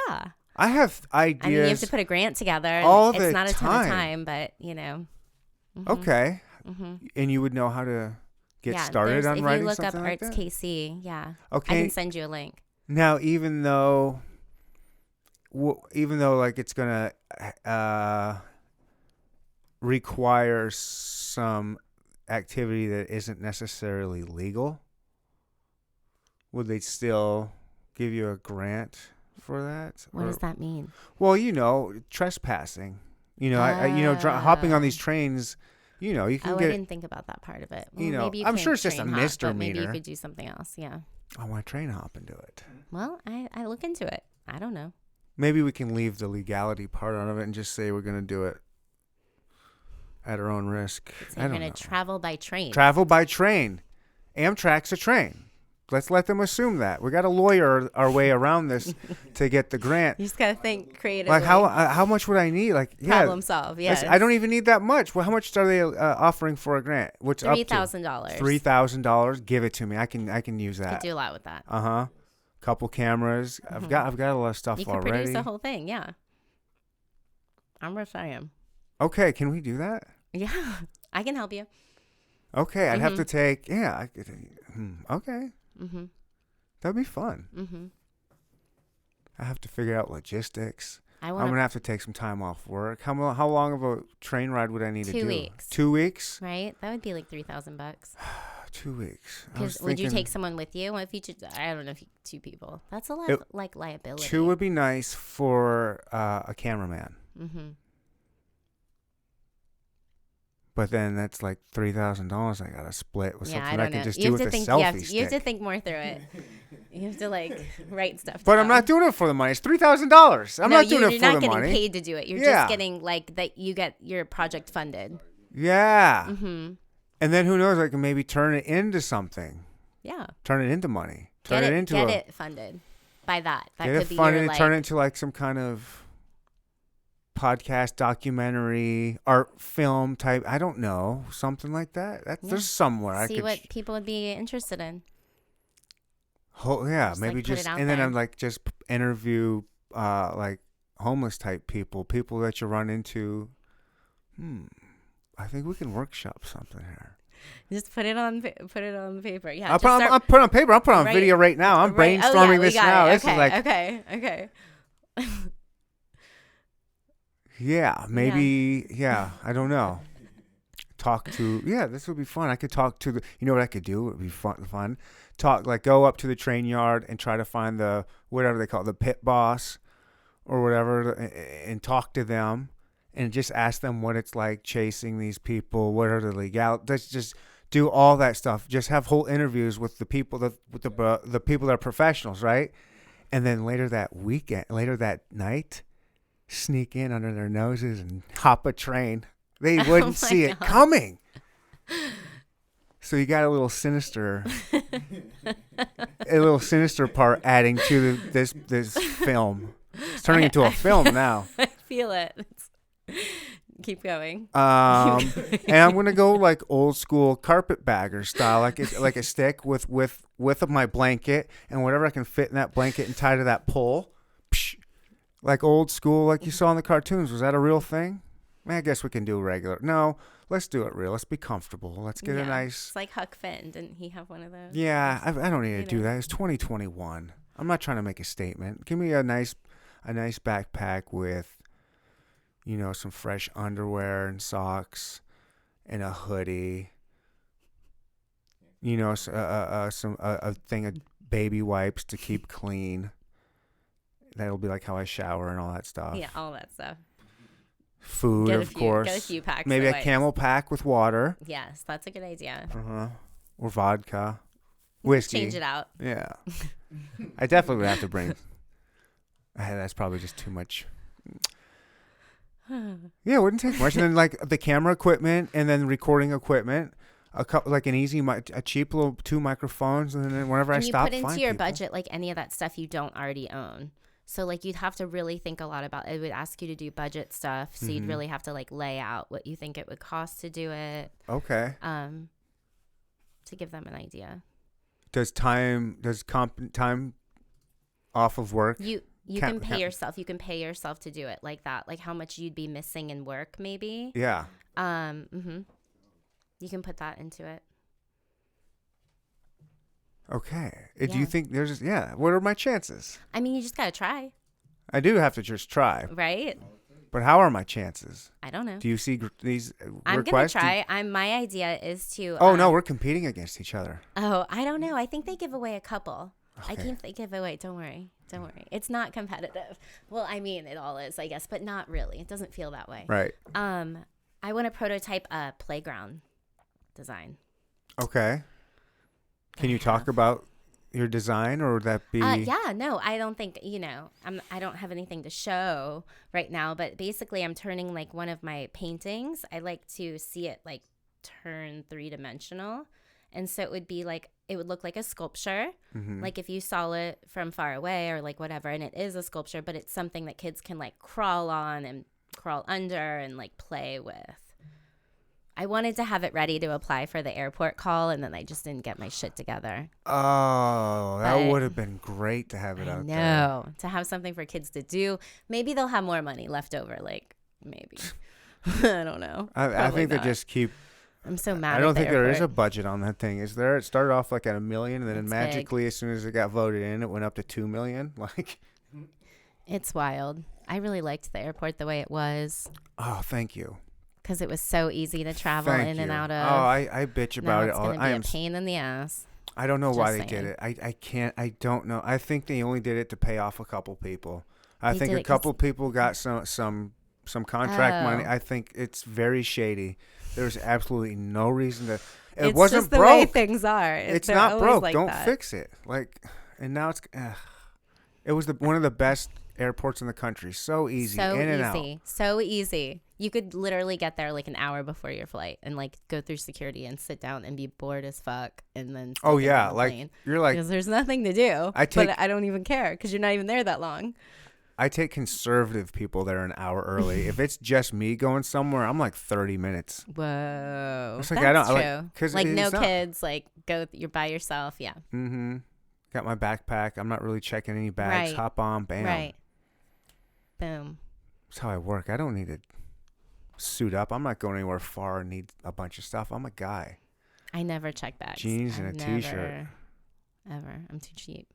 Speaker 1: I have ideas.
Speaker 3: I mean, you have to put a grant together.
Speaker 1: all
Speaker 3: It's
Speaker 1: the
Speaker 3: not a ton of
Speaker 1: time.
Speaker 3: time, but you know.
Speaker 1: Okay.
Speaker 3: Mm-hmm.
Speaker 1: And you would know how to get started
Speaker 3: there's-
Speaker 1: on
Speaker 3: if
Speaker 1: writing
Speaker 3: you look
Speaker 1: something
Speaker 3: up
Speaker 1: like
Speaker 3: Arts
Speaker 1: that?
Speaker 3: KC, yeah.
Speaker 1: Okay.
Speaker 3: I can send you a link.
Speaker 1: Now, even though like it's gonna require some activity that isn't necessarily legal, would they still give you a grant for that?
Speaker 3: What does that mean?
Speaker 1: Well, trespassing. Hopping on these trains. You can
Speaker 3: I
Speaker 1: get.
Speaker 3: didn't think about that part of it. Well,
Speaker 1: You know,
Speaker 3: maybe you
Speaker 1: I'm
Speaker 3: can't
Speaker 1: sure it's just a
Speaker 3: train hop, but maybe you
Speaker 1: misdemeanor.
Speaker 3: could do something else. Yeah.
Speaker 1: I want to train hop and do it.
Speaker 3: Well, I look into it. I don't know.
Speaker 1: Maybe we can leave the legality part out of it and just say we're going to do it at our own risk.
Speaker 3: So
Speaker 1: I
Speaker 3: you're
Speaker 1: don't
Speaker 3: going
Speaker 1: know.
Speaker 3: to travel by train.
Speaker 1: Travel by train. Amtrak's a train. Let's let them assume that. We got to lawyer our way around this to get the grant.
Speaker 3: You just got to think creatively.
Speaker 1: Like how much would I need? Like
Speaker 3: Problem solve. Yes.
Speaker 1: I don't even need that much. Well, how much are they offering for a grant? What's up to?
Speaker 3: $3,000.
Speaker 1: $3,000. Give it to me. I can use
Speaker 3: You could
Speaker 1: that.
Speaker 3: do a lot with that.
Speaker 1: Couple cameras. I've got a lot of stuff
Speaker 3: You could
Speaker 1: already.
Speaker 3: produce the whole thing. Yeah. I'm just saying.
Speaker 1: Okay, can we do that?
Speaker 3: Yeah. I can help you.
Speaker 1: Okay, I'd have to take. Yeah. Okay.
Speaker 3: Mm-hmm.
Speaker 1: That'd be fun.
Speaker 3: Mm-hmm.
Speaker 1: I have to figure out logistics.
Speaker 3: I
Speaker 1: I'm
Speaker 3: want
Speaker 1: gonna have to take some time off work. How long of a train ride would I need to do?
Speaker 3: 2 weeks.
Speaker 1: 2 weeks?
Speaker 3: Right? That would be like $3,000.
Speaker 1: 2 weeks.
Speaker 3: Because would you take someone with you? If you I don't know if you, 2 people. That's a lot of like liability.
Speaker 1: 2 would be nice for a cameraman.
Speaker 3: Mm-hmm.
Speaker 1: But then that's like $3,000 I gotta split with
Speaker 3: Yeah,
Speaker 1: something I can
Speaker 3: know.
Speaker 1: just
Speaker 3: You
Speaker 1: do
Speaker 3: have
Speaker 1: with
Speaker 3: to
Speaker 1: a
Speaker 3: think.
Speaker 1: selfie
Speaker 3: You have to
Speaker 1: stick.
Speaker 3: think more through it. You have to like write stuff.
Speaker 1: But
Speaker 3: down.
Speaker 1: I'm not doing it for the money. It's $3,000. I'm not doing it
Speaker 3: You're
Speaker 1: for
Speaker 3: not
Speaker 1: the
Speaker 3: getting
Speaker 1: money.
Speaker 3: paid to do it. You're
Speaker 1: Yeah.
Speaker 3: just getting like that. You get your project funded.
Speaker 1: Yeah.
Speaker 3: Mm-hmm.
Speaker 1: And then who knows? I can maybe turn it into something.
Speaker 3: Yeah.
Speaker 1: Turn it into money. Turn it into
Speaker 3: get it funded by that. That
Speaker 1: get
Speaker 3: could
Speaker 1: it
Speaker 3: be
Speaker 1: funded
Speaker 3: your
Speaker 1: and turn it
Speaker 3: like.
Speaker 1: into like some kind of podcast, documentary, art film type. I don't know, something like that. There's somewhere I
Speaker 3: See
Speaker 1: could.
Speaker 3: what people would be interested in.
Speaker 1: Yeah,
Speaker 3: Just,
Speaker 1: maybe
Speaker 3: like, put it
Speaker 1: just
Speaker 3: out
Speaker 1: and then
Speaker 3: there.
Speaker 1: I'm like just interview like homeless type people that you run into. I think we can workshop something here.
Speaker 3: Just put it on paper. Yeah.
Speaker 1: I'll put on paper. I'll put on
Speaker 3: Right.
Speaker 1: video right now. I'm
Speaker 3: Right.
Speaker 1: brainstorming
Speaker 3: we
Speaker 1: this
Speaker 3: got
Speaker 1: now.
Speaker 3: it.
Speaker 1: This is like
Speaker 3: okay.
Speaker 1: yeah, maybe yeah. I don't know. This would be fun. I could talk to you know what I could do? It would be fun. Go up to the train yard and try to find the whatever they call it, the pit boss or whatever, and talk to them and just ask them what it's like chasing these people. What are the legal? Let's just do all that stuff. Just have whole interviews with the people the people that are professionals, right? And then later that night, sneak in under their noses and hop a train. They wouldn't see it coming. So you got a little sinister part adding to this film. It's turning into a film now.
Speaker 3: I feel it. Keep going.
Speaker 1: And I'm gonna go like old school carpetbagger style, like a stick with my blanket and whatever I can fit in that blanket and tie to that pole. Psh, like old school, like you saw in the cartoons. Was that a real thing? I guess we can do regular. No, let's do it real. Let's be comfortable. Let's get a nice.
Speaker 3: It's like Huck Finn. Didn't he have one of those?
Speaker 1: Yeah, I don't need to do that. It's 2021. I'm not trying to make a statement. Give me a nice backpack with, some fresh underwear and socks, and a hoodie. A thing of baby wipes to keep clean. That'll be like how I shower and all that stuff.
Speaker 3: Yeah, all that stuff.
Speaker 1: Food, of course.
Speaker 3: Get a few packs.
Speaker 1: Maybe a camel pack with water.
Speaker 3: Yes, that's a good idea.
Speaker 1: Or vodka. Whiskey.
Speaker 3: Change it out.
Speaker 1: Yeah. I definitely would have to bring. That's probably just too much. Yeah, it wouldn't take much. And then like the camera equipment and then recording equipment. A couple, like a cheap little 2 microphones, and then whenever I stop,
Speaker 3: you put into your budget like any of that stuff you don't already own. So like you'd have to really think a lot about it. It would ask you to do budget stuff, so you'd really have to like lay out what you think it would cost to do it.
Speaker 1: Okay.
Speaker 3: To give them an idea.
Speaker 1: Does time off of work?
Speaker 3: You can pay yourself. You can pay yourself to do it like that. Like how much you'd be missing in work, maybe.
Speaker 1: Yeah.
Speaker 3: You can put that into it.
Speaker 1: Okay. Do you think what are my chances?
Speaker 3: I mean, you just got to try.
Speaker 1: I do have to just try.
Speaker 3: Right?
Speaker 1: But how are my chances?
Speaker 3: I don't know.
Speaker 1: Do you see these
Speaker 3: I'm
Speaker 1: requests?
Speaker 3: going to try. My idea is to...
Speaker 1: Oh, no, we're competing against each other.
Speaker 3: Oh, I don't know. I think they give away a couple.
Speaker 1: Okay.
Speaker 3: I think they give away... Don't worry. It's not competitive. Well, I mean, it all is, I guess, but not really. It doesn't feel that way.
Speaker 1: Right.
Speaker 3: I want to prototype a playground design.
Speaker 1: Okay. Can you talk about your design, or would that be?
Speaker 3: Yeah, no, I don't think, I don't have anything to show right now, but basically I'm turning like one of my paintings. I like to see it like turn 3-dimensional. And so it would look like a sculpture. Mm-hmm. Like if you saw it from far away or like whatever, and it is a sculpture, but it's something that kids can like crawl on and crawl under and like play with. I wanted to have it ready to apply for the airport call, and then I just didn't get my shit together.
Speaker 1: Oh, that would have been great to have it out there.
Speaker 3: No, to have something for kids to do. Maybe they'll have more money left over. Like, maybe. I don't know.
Speaker 1: I think they just keep...
Speaker 3: I'm so mad.
Speaker 1: I don't think there is a budget on that thing. Is there? It started off like at $1 million, and then
Speaker 3: It's
Speaker 1: magically,
Speaker 3: big.
Speaker 1: as soon as it got voted in, it went up to $2 million. Like,
Speaker 3: it's wild. I really liked the airport the way it was.
Speaker 1: Oh, thank you.
Speaker 3: Because it was so easy to travel in and out of.
Speaker 1: Oh, I bitch about it all.
Speaker 3: It's going to be a pain in the ass.
Speaker 1: I don't know why they
Speaker 3: Just
Speaker 1: did
Speaker 3: saying.
Speaker 1: it. I don't know. I think they only did it to pay off a couple people. I think a
Speaker 3: did it
Speaker 1: couple people got some some contract money.
Speaker 3: Oh.
Speaker 1: I think it's very shady. There's absolutely no reason to. It
Speaker 3: It's
Speaker 1: wasn't
Speaker 3: just the
Speaker 1: broke.
Speaker 3: way things are.
Speaker 1: It's
Speaker 3: They're
Speaker 1: not
Speaker 3: always
Speaker 1: broke.
Speaker 3: like
Speaker 1: Don't
Speaker 3: that.
Speaker 1: fix it. Like, and now it's. It was one of the best airports in the country. So easy,
Speaker 3: So
Speaker 1: in and
Speaker 3: easy.
Speaker 1: out.
Speaker 3: So easy. You could literally get there like an hour before your flight and like go through security and sit down and be bored as fuck and then still
Speaker 1: Oh
Speaker 3: get
Speaker 1: yeah,
Speaker 3: on the
Speaker 1: like
Speaker 3: plane.
Speaker 1: you're like.
Speaker 3: Because there's nothing to do.
Speaker 1: But
Speaker 3: I don't even care because you're not even there that long.
Speaker 1: I take conservative people there an hour early. If it's just me going somewhere, I'm like 30 minutes.
Speaker 3: Whoa.
Speaker 1: It's like,
Speaker 3: That's
Speaker 1: I don't
Speaker 3: true.
Speaker 1: because
Speaker 3: Like no kids, like you're by yourself. Yeah.
Speaker 1: Mm-hmm. Got my backpack. I'm not really checking any bags.
Speaker 3: Right.
Speaker 1: Hop on, bam.
Speaker 3: Right. Boom.
Speaker 1: That's how I work. I don't need to suit up. I'm not going anywhere far and need a bunch of stuff. I'm a guy.
Speaker 3: I never check bags.
Speaker 1: Jeans and a t-shirt.
Speaker 3: Ever. I'm too cheap.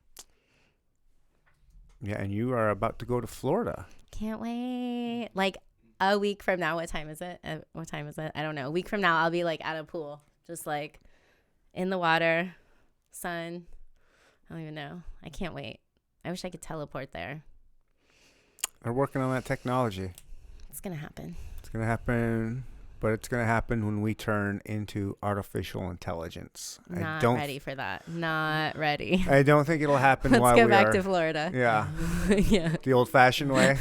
Speaker 1: Yeah, and you are about to go to Florida.
Speaker 3: Can't wait. Like a week from now. What time is it? I don't know. A week from now, I'll be like at a pool, just like in the water, sun. I don't even know. I can't wait. I wish I could teleport there.
Speaker 1: They're working on that technology.
Speaker 3: It's going to happen.
Speaker 1: It's going to happen, but it's going to happen when we turn into artificial intelligence.
Speaker 3: Not ready for that. Not ready.
Speaker 1: I don't think it'll happen
Speaker 3: Let's
Speaker 1: while
Speaker 3: go
Speaker 1: we
Speaker 3: back
Speaker 1: are.
Speaker 3: to Florida.
Speaker 1: Yeah.
Speaker 3: Yeah.
Speaker 1: The old-fashioned way.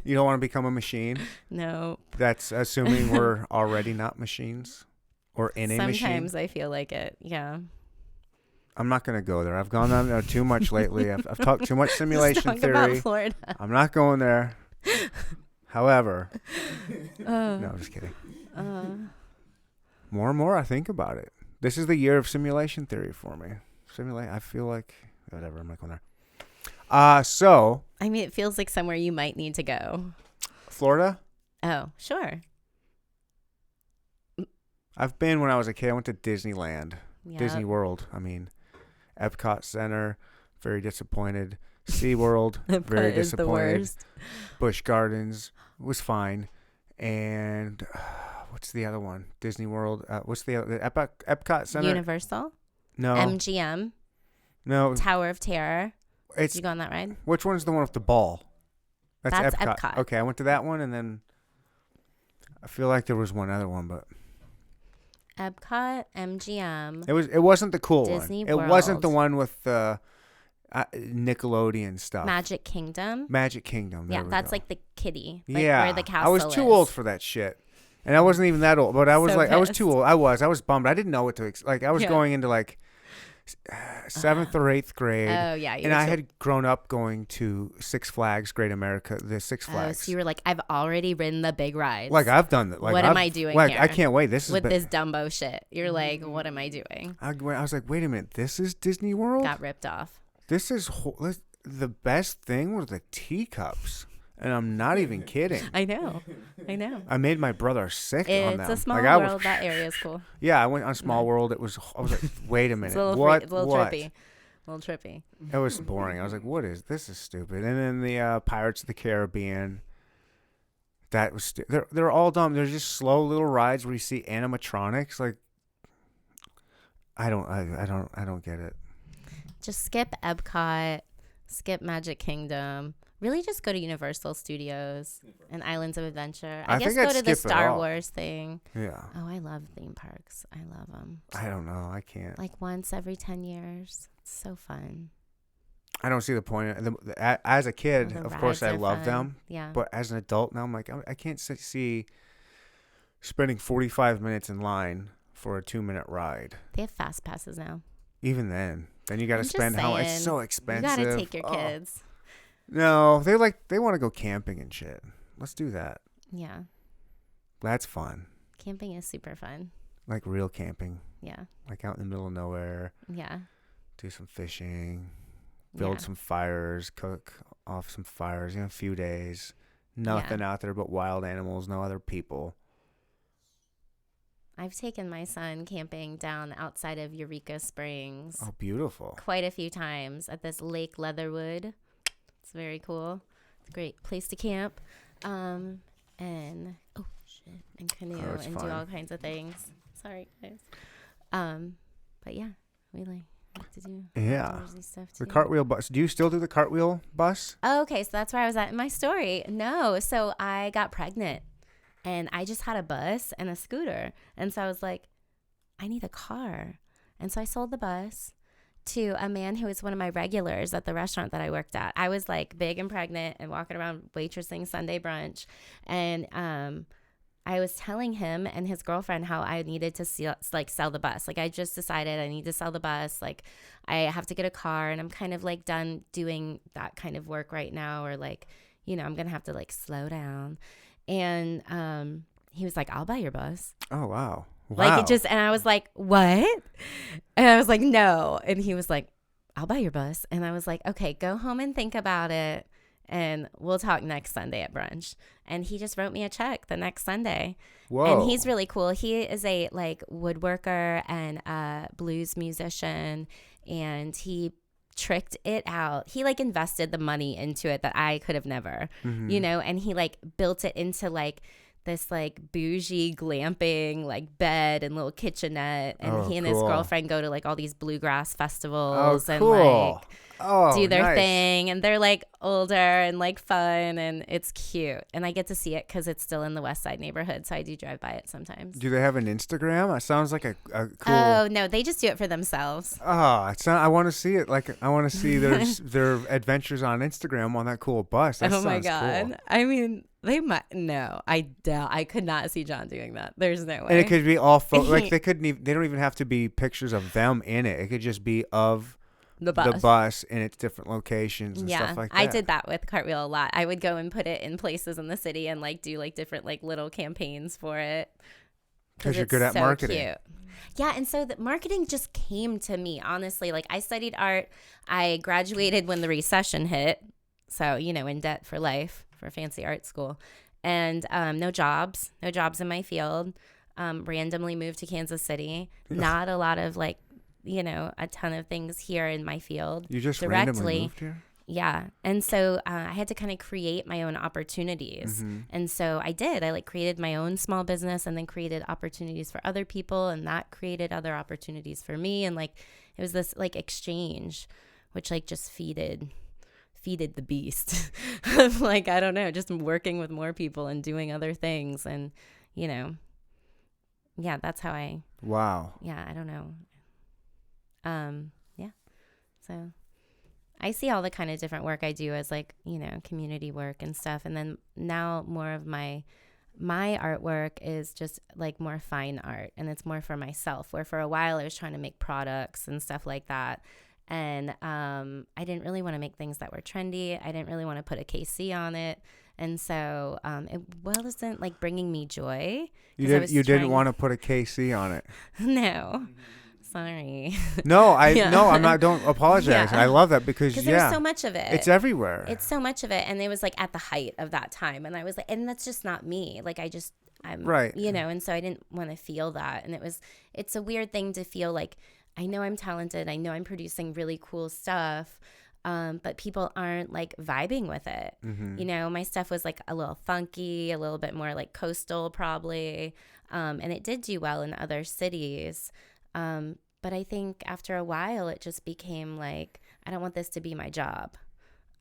Speaker 1: You don't want to become a machine.
Speaker 3: No.
Speaker 1: That's assuming we're already not machines or in a machine.
Speaker 3: Sometimes I feel like it. Yeah.
Speaker 1: I'm not going to go there. I've gone down there too much lately. I've talked too much simulation
Speaker 3: Let's talk
Speaker 1: theory.
Speaker 3: about Florida.
Speaker 1: I'm not going there. However, no, I'm just kidding. More and more I think about it. This is the year of simulation theory for me. I feel like, whatever, I'm not going there. So.
Speaker 3: I mean, it feels like somewhere you might need to go.
Speaker 1: Florida?
Speaker 3: Oh, sure.
Speaker 1: I've been when I was a kid. I went to Disneyland.
Speaker 3: Yep.
Speaker 1: Disney World. I mean, Epcot Center, very disappointed. SeaWorld, very
Speaker 3: is the
Speaker 1: disappointed.
Speaker 3: worst.
Speaker 1: Busch Gardens was fine. And what's the other one? Disney World. What's the other? Epcot Center?
Speaker 3: Universal?
Speaker 1: No.
Speaker 3: MGM?
Speaker 1: No.
Speaker 3: Tower of Terror?
Speaker 1: It's,
Speaker 3: Did you go on that ride?
Speaker 1: which one's the one with the ball?
Speaker 3: That's Epcot.
Speaker 1: Okay, I went to that one, and then I feel like there was one other one, but
Speaker 3: Epcot, MGM.
Speaker 1: it wasn't the cool
Speaker 3: Disney
Speaker 1: one. It wasn't the
Speaker 3: World.
Speaker 1: one with the Nickelodeon stuff.
Speaker 3: Magic Kingdom.
Speaker 1: Magic Kingdom.
Speaker 3: Yeah,
Speaker 1: there we
Speaker 3: that's
Speaker 1: go.
Speaker 3: like the kiddie. Like
Speaker 1: yeah,
Speaker 3: where the castle
Speaker 1: I was too
Speaker 3: is.
Speaker 1: old for that shit, and I wasn't even that old. But I was
Speaker 3: So
Speaker 1: I was too
Speaker 3: pissed.
Speaker 1: old. I was bummed. I didn't know what to like. I was
Speaker 3: Yeah.
Speaker 1: going into like 7th or 8th grade.
Speaker 3: Oh, yeah.
Speaker 1: And I had grown up going to Six Flags Great America, the Six Flags.
Speaker 3: So you were like, I've already ridden the big rides.
Speaker 1: Like I've done that. Like,
Speaker 3: What am I doing
Speaker 1: like,
Speaker 3: here?
Speaker 1: I can't wait. This is
Speaker 3: with this Dumbo shit. You're like, what am I doing?
Speaker 1: I was like, wait a minute. This is Disney World.
Speaker 3: Got ripped off.
Speaker 1: This is the best thing was the teacups, and I'm not even kidding.
Speaker 3: I know.
Speaker 1: I made my brother sick on
Speaker 3: It's
Speaker 1: them.
Speaker 3: a small
Speaker 1: Like, I
Speaker 3: world.
Speaker 1: was,
Speaker 3: That area is cool.
Speaker 1: yeah, I went on Small World. I was like, wait a minute.
Speaker 3: It's a little,
Speaker 1: what?
Speaker 3: it's a little
Speaker 1: what?
Speaker 3: trippy. A little trippy.
Speaker 1: It was boring. I was like, what is this? Is stupid. And then the Pirates of the Caribbean. That was they're all dumb. They're just slow little rides where you see animatronics. Like, I don't get it.
Speaker 3: Just skip Epcot. Skip Magic Kingdom. Really just go to Universal Studios and Islands of Adventure. I guess
Speaker 1: think I'd
Speaker 3: go to the
Speaker 1: skip it
Speaker 3: Star
Speaker 1: all.
Speaker 3: Wars thing.
Speaker 1: Yeah.
Speaker 3: Oh, I love theme parks. I love them.
Speaker 1: I don't know. I can't.
Speaker 3: Like once every 10 years. It's so fun.
Speaker 1: I don't see the point. As a kid,
Speaker 3: The
Speaker 1: of course,
Speaker 3: rides
Speaker 1: I
Speaker 3: are
Speaker 1: love
Speaker 3: fun.
Speaker 1: them.
Speaker 3: Yeah.
Speaker 1: But as an adult now, I'm like, I can't see spending 45 minutes in line for a 2-minute ride.
Speaker 3: They have fast passes now.
Speaker 1: Even then you got to
Speaker 3: I'm just
Speaker 1: spend how it's
Speaker 3: saying,
Speaker 1: so expensive.
Speaker 3: You gotta take your
Speaker 1: Oh.
Speaker 3: kids.
Speaker 1: No, they want to go camping and shit. Let's do that.
Speaker 3: Yeah.
Speaker 1: That's fun.
Speaker 3: Camping is super fun.
Speaker 1: Like real camping,
Speaker 3: Yeah.
Speaker 1: like out in the middle of nowhere.
Speaker 3: Yeah.
Speaker 1: Do some fishing, build some fires, cook off some fires. A few days. Nothing out there but wild animals. No other people.
Speaker 3: I've taken my son camping down outside of Eureka Springs
Speaker 1: Oh, beautiful.
Speaker 3: quite a few times at this Lake Leatherwood. It's very cool. It's a great place to camp. And canoe
Speaker 1: Oh, it's
Speaker 3: and
Speaker 1: fun.
Speaker 3: do all kinds of things. Sorry, guys. But yeah, like to do
Speaker 1: Yeah.
Speaker 3: outdoorsy stuff
Speaker 1: The
Speaker 3: too.
Speaker 1: cartwheel bus. Do you still do the cartwheel bus?
Speaker 3: Oh, okay, so that's where I was at in my story. No, so I got pregnant and I just had a bus and a scooter. And so I was like, I need a car. And so I sold the bus to a man who was one of my regulars at the restaurant that I worked at. I was like big and pregnant and walking around waitressing Sunday brunch. And I was telling him and his girlfriend how I needed to sell the bus. Like I just decided I need to sell the bus. Like I have to get a car and I'm kind of like done doing that kind of work right now. Or like, I'm going to have to like slow down. And he was like, I'll buy your bus.
Speaker 1: Oh, wow.
Speaker 3: Like and I was like, what? And I was like, no. And he was like, I'll buy your bus. And I was like, okay, go home and think about it. And we'll talk next Sunday at brunch. And he just wrote me a check the next Sunday.
Speaker 1: Whoa.
Speaker 3: And he's really cool. He is a like woodworker and a blues musician. And he tricked it out. He like invested the money into it that I could have never, and he like built it into like this like bougie glamping like bed and little kitchenette, and he and his girlfriend go to like all these bluegrass festivals and like do their thing, and they're like older and like fun, and it's cute, and I get to see it because it's still in the West Side neighborhood, so I do drive by it sometimes.
Speaker 1: Do they have an Instagram? It sounds like a cool.
Speaker 3: Oh no, they just do it for themselves.
Speaker 1: I want to see it. Like I want to see their adventures on Instagram on that cool bus. That
Speaker 3: oh my
Speaker 1: sounds
Speaker 3: god!
Speaker 1: cool.
Speaker 3: I mean, they might. No, I doubt. I could not see John doing that. There's no way.
Speaker 1: And it could be all like they couldn't even. They don't even have to be pictures of them in it. It could just be of the bus in its different locations and stuff like that.
Speaker 3: I did that with Cartwheel a lot. I would go and put it in places in the city and like do like different like little campaigns for it.
Speaker 1: Because you're good at marketing.
Speaker 3: Cute. Yeah, and so the marketing just came to me, honestly. Like I studied art. I graduated when the recession hit. So, in debt for life for fancy art school. And no jobs in my field. Randomly moved to Kansas City. Not a lot of like, a ton of things here in my field.
Speaker 1: You just
Speaker 3: directly.
Speaker 1: Randomly moved here?
Speaker 3: Yeah. And so I had to kind of create my own opportunities.
Speaker 1: Mm-hmm.
Speaker 3: And so I did. I like created my own small business and then created opportunities for other people. And that created other opportunities for me. And like, it was this like exchange, which like just feeded the beast of like, I don't know, just working with more people and doing other things. And, yeah, that's how I.
Speaker 1: Wow.
Speaker 3: Yeah. I don't know. Yeah. So I see all the kind of different work I do as like, community work and stuff. And then now more of my artwork is just like more fine art, and it's more for myself, where for a while I was trying to make products and stuff like that. And I didn't really want to make things that were trendy. I didn't really want to put a KC on it. And so it wasn't like bringing me joy.
Speaker 1: You didn't want to put a KC on it.
Speaker 3: No. Sorry.
Speaker 1: No, I'm not. Don't apologize.
Speaker 3: Yeah.
Speaker 1: I love that because
Speaker 3: there's so much of it.
Speaker 1: It's everywhere.
Speaker 3: It's so much of it, and it was like at the height of that time, and I was like, and that's just not me. Like I'm
Speaker 1: right.
Speaker 3: And so I didn't want to feel that, and it's a weird thing to feel like I know I'm talented, I know I'm producing really cool stuff, but people aren't like vibing with it. Mm-hmm. My stuff was like a little funky, a little bit more like coastal probably, and it did do well in other cities. But I think after a while, it just became like, I don't want this to be my job.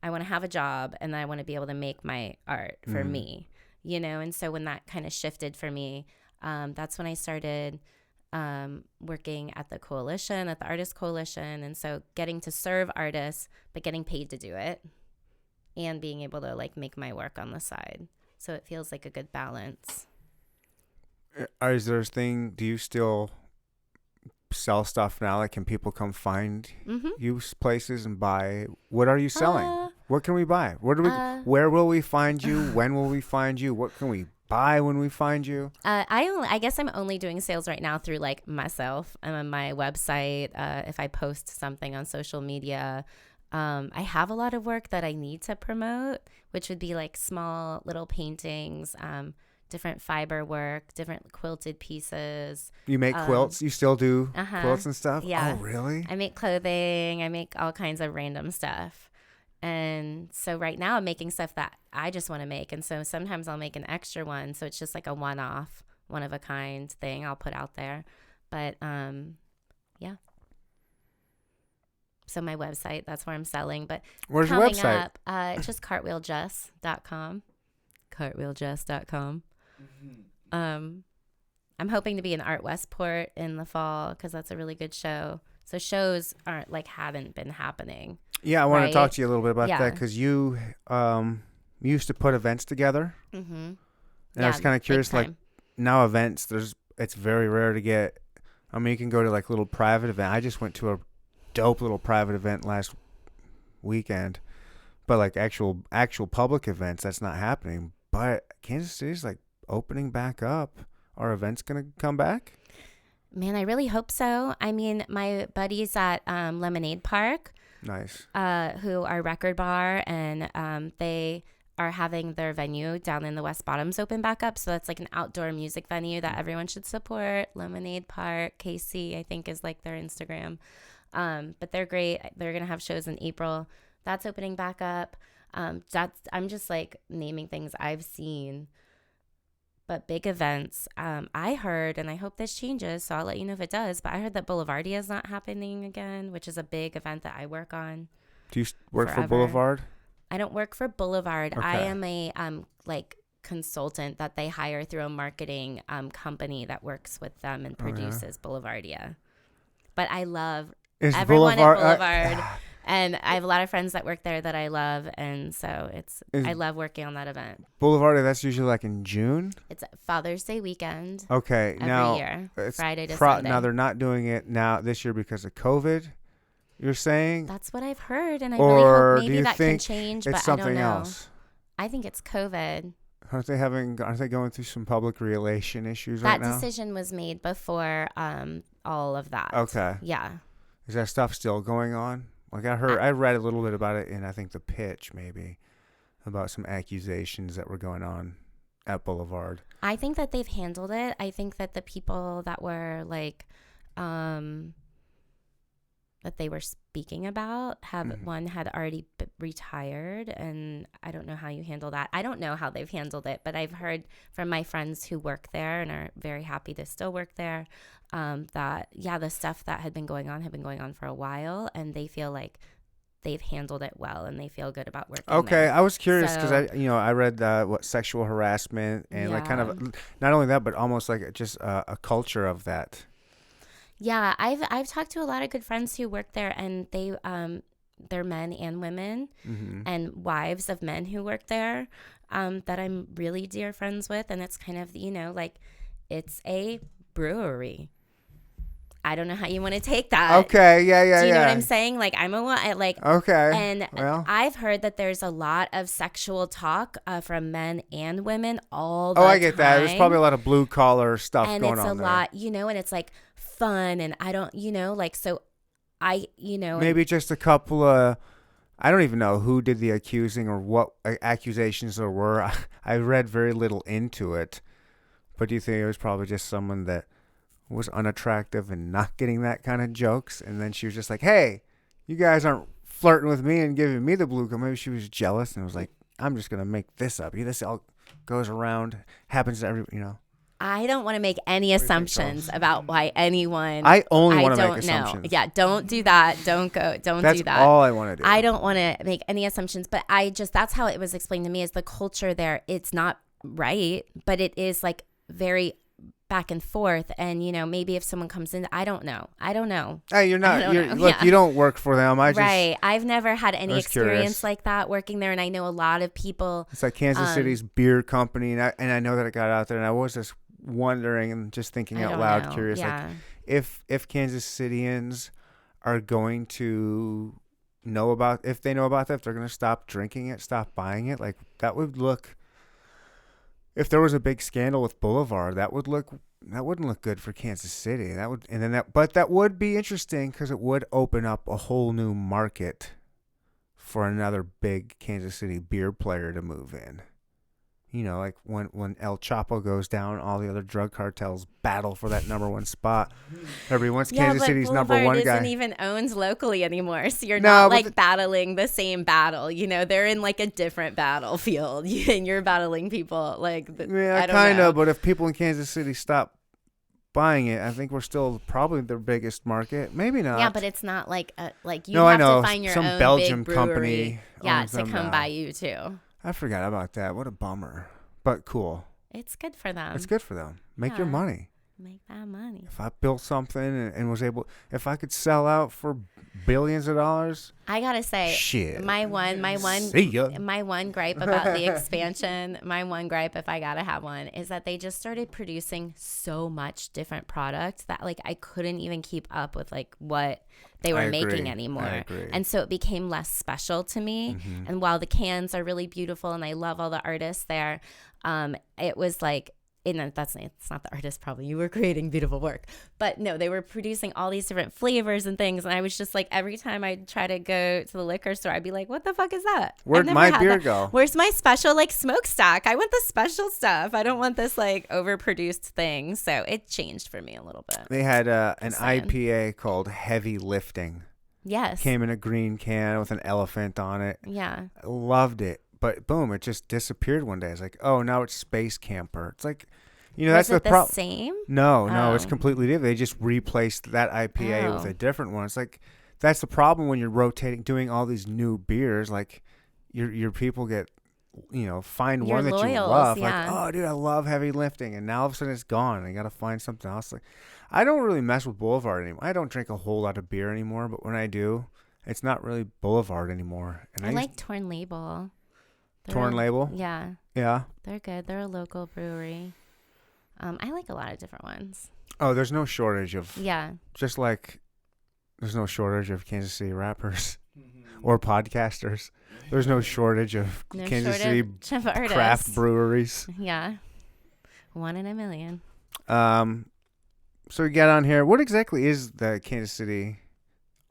Speaker 3: I want to have a job, and I want to be able to make my art for me, And so when that kind of shifted for me, that's when I started working at the coalition, at the Artist Coalition. And so getting to serve artists, but getting paid to do it, and being able to like make my work on the side. So it feels like a good balance.
Speaker 1: Is there a thing, do you still sell stuff now? Like, can people come find you places and buy? What are you selling? What can we buy? Where will we find you? When will we find you? What can we buy when we find you?
Speaker 3: I guess I'm only doing sales right now through like myself and on my website. If I post something on social media, I have a lot of work that I need to promote, which would be like small little paintings, different fiber work, different quilted pieces.
Speaker 1: You make quilts? You still do quilts and stuff?
Speaker 3: Yeah.
Speaker 1: Oh, really?
Speaker 3: I make clothing. I make all kinds of random stuff. And so right now I'm making stuff that I just want to make. And so sometimes I'll make an extra one. So it's just like a one-off, one-of-a-kind thing I'll put out there. But, yeah. So my website, that's where I'm selling. But
Speaker 1: Where's your
Speaker 3: coming
Speaker 1: website?
Speaker 3: up, it's just cartwheeljess.com. Cartwheeljess.com. I'm hoping to be in Art Westport in the fall because that's a really good show. So shows haven't been happening.
Speaker 1: Yeah, I want to
Speaker 3: right?
Speaker 1: talk to you a little bit about
Speaker 3: Yeah.
Speaker 1: that because you used to put events together.
Speaker 3: Mm-hmm.
Speaker 1: And I was kind of curious, like,
Speaker 3: time.
Speaker 1: now events, it's very rare to get. I mean, you can go to like little private event. I just went to a dope little private event last weekend, but like actual public events, that's not happening. But Kansas City's like opening back up. Are events gonna come back?
Speaker 3: Man, I really hope so. I mean, my buddies at Lemonade Park,
Speaker 1: Nice.
Speaker 3: who are Record Bar, and they are having their venue down in the West Bottoms open back up. So that's like an outdoor music venue that everyone should support. Lemonade Park, KC, I think is like their Instagram. But they're great. They're going to have shows in April. That's opening back up. I'm just like naming things I've seen. But big events, I heard, and I hope this changes, so I'll let you know if it does, but I heard that Boulevardia is not happening again, which is a big event that I work on.
Speaker 1: Do you work
Speaker 3: forever.
Speaker 1: for Boulevard?
Speaker 3: I don't work for Boulevard. I
Speaker 1: Okay.
Speaker 3: am a consultant that they hire through a marketing company that works with them and produces Boulevardia. But I love
Speaker 1: Is
Speaker 3: everyone
Speaker 1: Boulevard,
Speaker 3: at Boulevard. And I have a lot of friends that work there that I love. And so I love working on that event.
Speaker 1: Boulevard, that's usually like in June?
Speaker 3: It's Father's Day weekend
Speaker 1: Okay.
Speaker 3: every
Speaker 1: now,
Speaker 3: year,
Speaker 1: it's
Speaker 3: Friday to Sunday.
Speaker 1: Now they're not doing it now this year because of COVID, you're saying?
Speaker 3: That's what I've heard. And I
Speaker 1: Or
Speaker 3: really
Speaker 1: do
Speaker 3: hope maybe
Speaker 1: you
Speaker 3: that can
Speaker 1: think
Speaker 3: change,
Speaker 1: it's
Speaker 3: but I don't
Speaker 1: something
Speaker 3: know.
Speaker 1: else?
Speaker 3: I think it's COVID.
Speaker 1: Aren't they going through some public relation issues
Speaker 3: That
Speaker 1: right now?
Speaker 3: decision was made before all of that.
Speaker 1: Okay.
Speaker 3: Yeah.
Speaker 1: Is that stuff still going on? Like I read a little bit about it in, I think, The Pitch, maybe, about some accusations that were going on at Boulevard.
Speaker 3: I think that they've handled it. I think that the people that were like, that they were speaking about one had already retired, and I don't know how you handle that. I don't know how they've handled it, but I've heard from my friends who work there and are very happy to still work there, that the stuff that had been going on for a while, and they feel like they've handled it well and they feel good about working
Speaker 1: Okay,
Speaker 3: there.
Speaker 1: I was curious because
Speaker 3: So-
Speaker 1: I read what sexual harassment and like kind of not only that but almost like just a culture of that.
Speaker 3: Yeah, I've talked to a lot of good friends who work there, and they're men and women and wives of men who work there, that I'm really dear friends with, and it's kind of like it's a brewery. I don't know how you want to take that.
Speaker 1: Okay, yeah.
Speaker 3: Do you know what I'm saying? Like
Speaker 1: Okay.
Speaker 3: And
Speaker 1: well,
Speaker 3: I've heard that there's a lot of sexual talk from men and women all the time.
Speaker 1: I get that. There's probably a lot of blue collar stuff
Speaker 3: and
Speaker 1: going
Speaker 3: it's
Speaker 1: on
Speaker 3: a
Speaker 1: there.
Speaker 3: lot, and it's like fun, and I don't, so I,
Speaker 1: Maybe just a couple of. I don't even know who did the accusing or what accusations there were. I read very little into it, but do you think it was probably just someone that was unattractive and not getting that kind of jokes, and then she was just like, "Hey, you guys aren't flirting with me and giving me the blue card." Maybe she was jealous and was like, "I'm just gonna make this up. This all goes around, happens to every."
Speaker 3: I don't want to make any assumptions about why anyone.
Speaker 1: I only want to
Speaker 3: don't
Speaker 1: make
Speaker 3: know.
Speaker 1: assumptions.
Speaker 3: Yeah, don't do that. Don't do that.
Speaker 1: That's all I want to do.
Speaker 3: I don't want to make any assumptions, but that's how it was explained to me, is the culture there. It's not right, but it is like very back and forth, and maybe if someone comes in, I don't know.
Speaker 1: Hey, you're not. Look,
Speaker 3: Yeah.
Speaker 1: you don't work for them.
Speaker 3: Right. I've never had any
Speaker 1: was
Speaker 3: experience
Speaker 1: curious.
Speaker 3: like that working there, and I know a lot of people.
Speaker 1: It's like Kansas City's beer company, and I know that it got out there, and I was just wondering and just thinking
Speaker 3: I
Speaker 1: out
Speaker 3: don't
Speaker 1: loud,
Speaker 3: know.
Speaker 1: curious,
Speaker 3: Yeah.
Speaker 1: like if Kansas Cityans are going to know about, if they know about that, if they're going to stop drinking it, stop buying it, like that would look. If there was a big scandal with Boulevard, that wouldn't look good for Kansas City. But that would be interesting because it would open up a whole new market for another big Kansas City beer player to move in. Like when El Chapo goes down, all the other drug cartels battle for that number one spot. Everybody wants Kansas City's number one
Speaker 3: Boulevard
Speaker 1: guy.
Speaker 3: isn't even owned locally anymore, so you're
Speaker 1: No,
Speaker 3: not
Speaker 1: but
Speaker 3: like battling the same battle. They're in like a different battlefield, and you're battling people like.
Speaker 1: Yeah,
Speaker 3: I don't
Speaker 1: kind
Speaker 3: know.
Speaker 1: of. But if people in Kansas City stop buying it. I think we're still probably their biggest market. Maybe not.
Speaker 3: Yeah, but it's not like you
Speaker 1: No, I
Speaker 3: have
Speaker 1: know.
Speaker 3: to find your
Speaker 1: Some
Speaker 3: own
Speaker 1: Belgian
Speaker 3: big
Speaker 1: company
Speaker 3: brewery, yeah,
Speaker 1: owns
Speaker 3: to
Speaker 1: them
Speaker 3: come
Speaker 1: now.
Speaker 3: by you too.
Speaker 1: I forgot about that. What a bummer. But cool.
Speaker 3: It's good for them.
Speaker 1: It's good for them. Make your
Speaker 3: Yeah.
Speaker 1: money.
Speaker 3: Make that money.
Speaker 1: If I built something and was able, if I could sell out for billions of dollars,
Speaker 3: I gotta say,
Speaker 1: shit.
Speaker 3: my one
Speaker 1: See ya.
Speaker 3: my one gripe about the expansion, my one gripe, if I gotta have one, is that they just started producing so much different products that like I couldn't even keep up with like what they were
Speaker 1: I agree.
Speaker 3: making anymore.
Speaker 1: I agree.
Speaker 3: And so it became less special to me.
Speaker 1: Mhm.
Speaker 3: And while the cans are really beautiful and I love all the artists there, it was like, it's not the artist, probably you were creating beautiful work, but no, they were producing all these different flavors and things, and I was just like, every time I try to go to the liquor store, I'd be like, what the fuck is that?
Speaker 1: Where'd
Speaker 3: I've never
Speaker 1: my
Speaker 3: had
Speaker 1: beer
Speaker 3: that.
Speaker 1: go?
Speaker 3: Where's my special like smokestack? I want the special stuff. I don't want this like overproduced thing. So it changed for me a little bit.
Speaker 1: They had an
Speaker 3: Just saying.
Speaker 1: IPA called Heavy Lifting.
Speaker 3: Yes.
Speaker 1: Came in a green can with an elephant on it.
Speaker 3: Yeah.
Speaker 1: I loved it. But boom, it just disappeared one day. It's like, oh, now it's Space Camper. It's like, you know,
Speaker 3: Was
Speaker 1: that's
Speaker 3: it
Speaker 1: the
Speaker 3: the
Speaker 1: problem.
Speaker 3: same?
Speaker 1: No, it's
Speaker 3: Oh.
Speaker 1: completely different. They just replaced that IPA with
Speaker 3: Oh.
Speaker 1: a different one. It's like, that's the problem when you're rotating, doing all these new beers. Like, your people get, find
Speaker 3: Your
Speaker 1: one that you
Speaker 3: loyals,
Speaker 1: love.
Speaker 3: yeah.
Speaker 1: Like, oh, dude, I love Heavy Lifting. And now all of a sudden it's gone. And I got to find something else. Like, I don't really mess with Boulevard anymore. I don't drink a whole lot of beer anymore. But when I do, it's not really Boulevard anymore. And
Speaker 3: I like Torn Label.
Speaker 1: Torn Label?
Speaker 3: Yeah.
Speaker 1: Yeah.
Speaker 3: They're good. They're a local brewery. I like a lot of different ones.
Speaker 1: Oh, there's no shortage of,
Speaker 3: Yeah.
Speaker 1: just like there's no shortage of Kansas City rappers or podcasters. There's no shortage of
Speaker 3: No
Speaker 1: Kansas City
Speaker 3: shortage of artists.
Speaker 1: craft breweries.
Speaker 3: Yeah. 1 in a million.
Speaker 1: So we got on here. What exactly is the Kansas City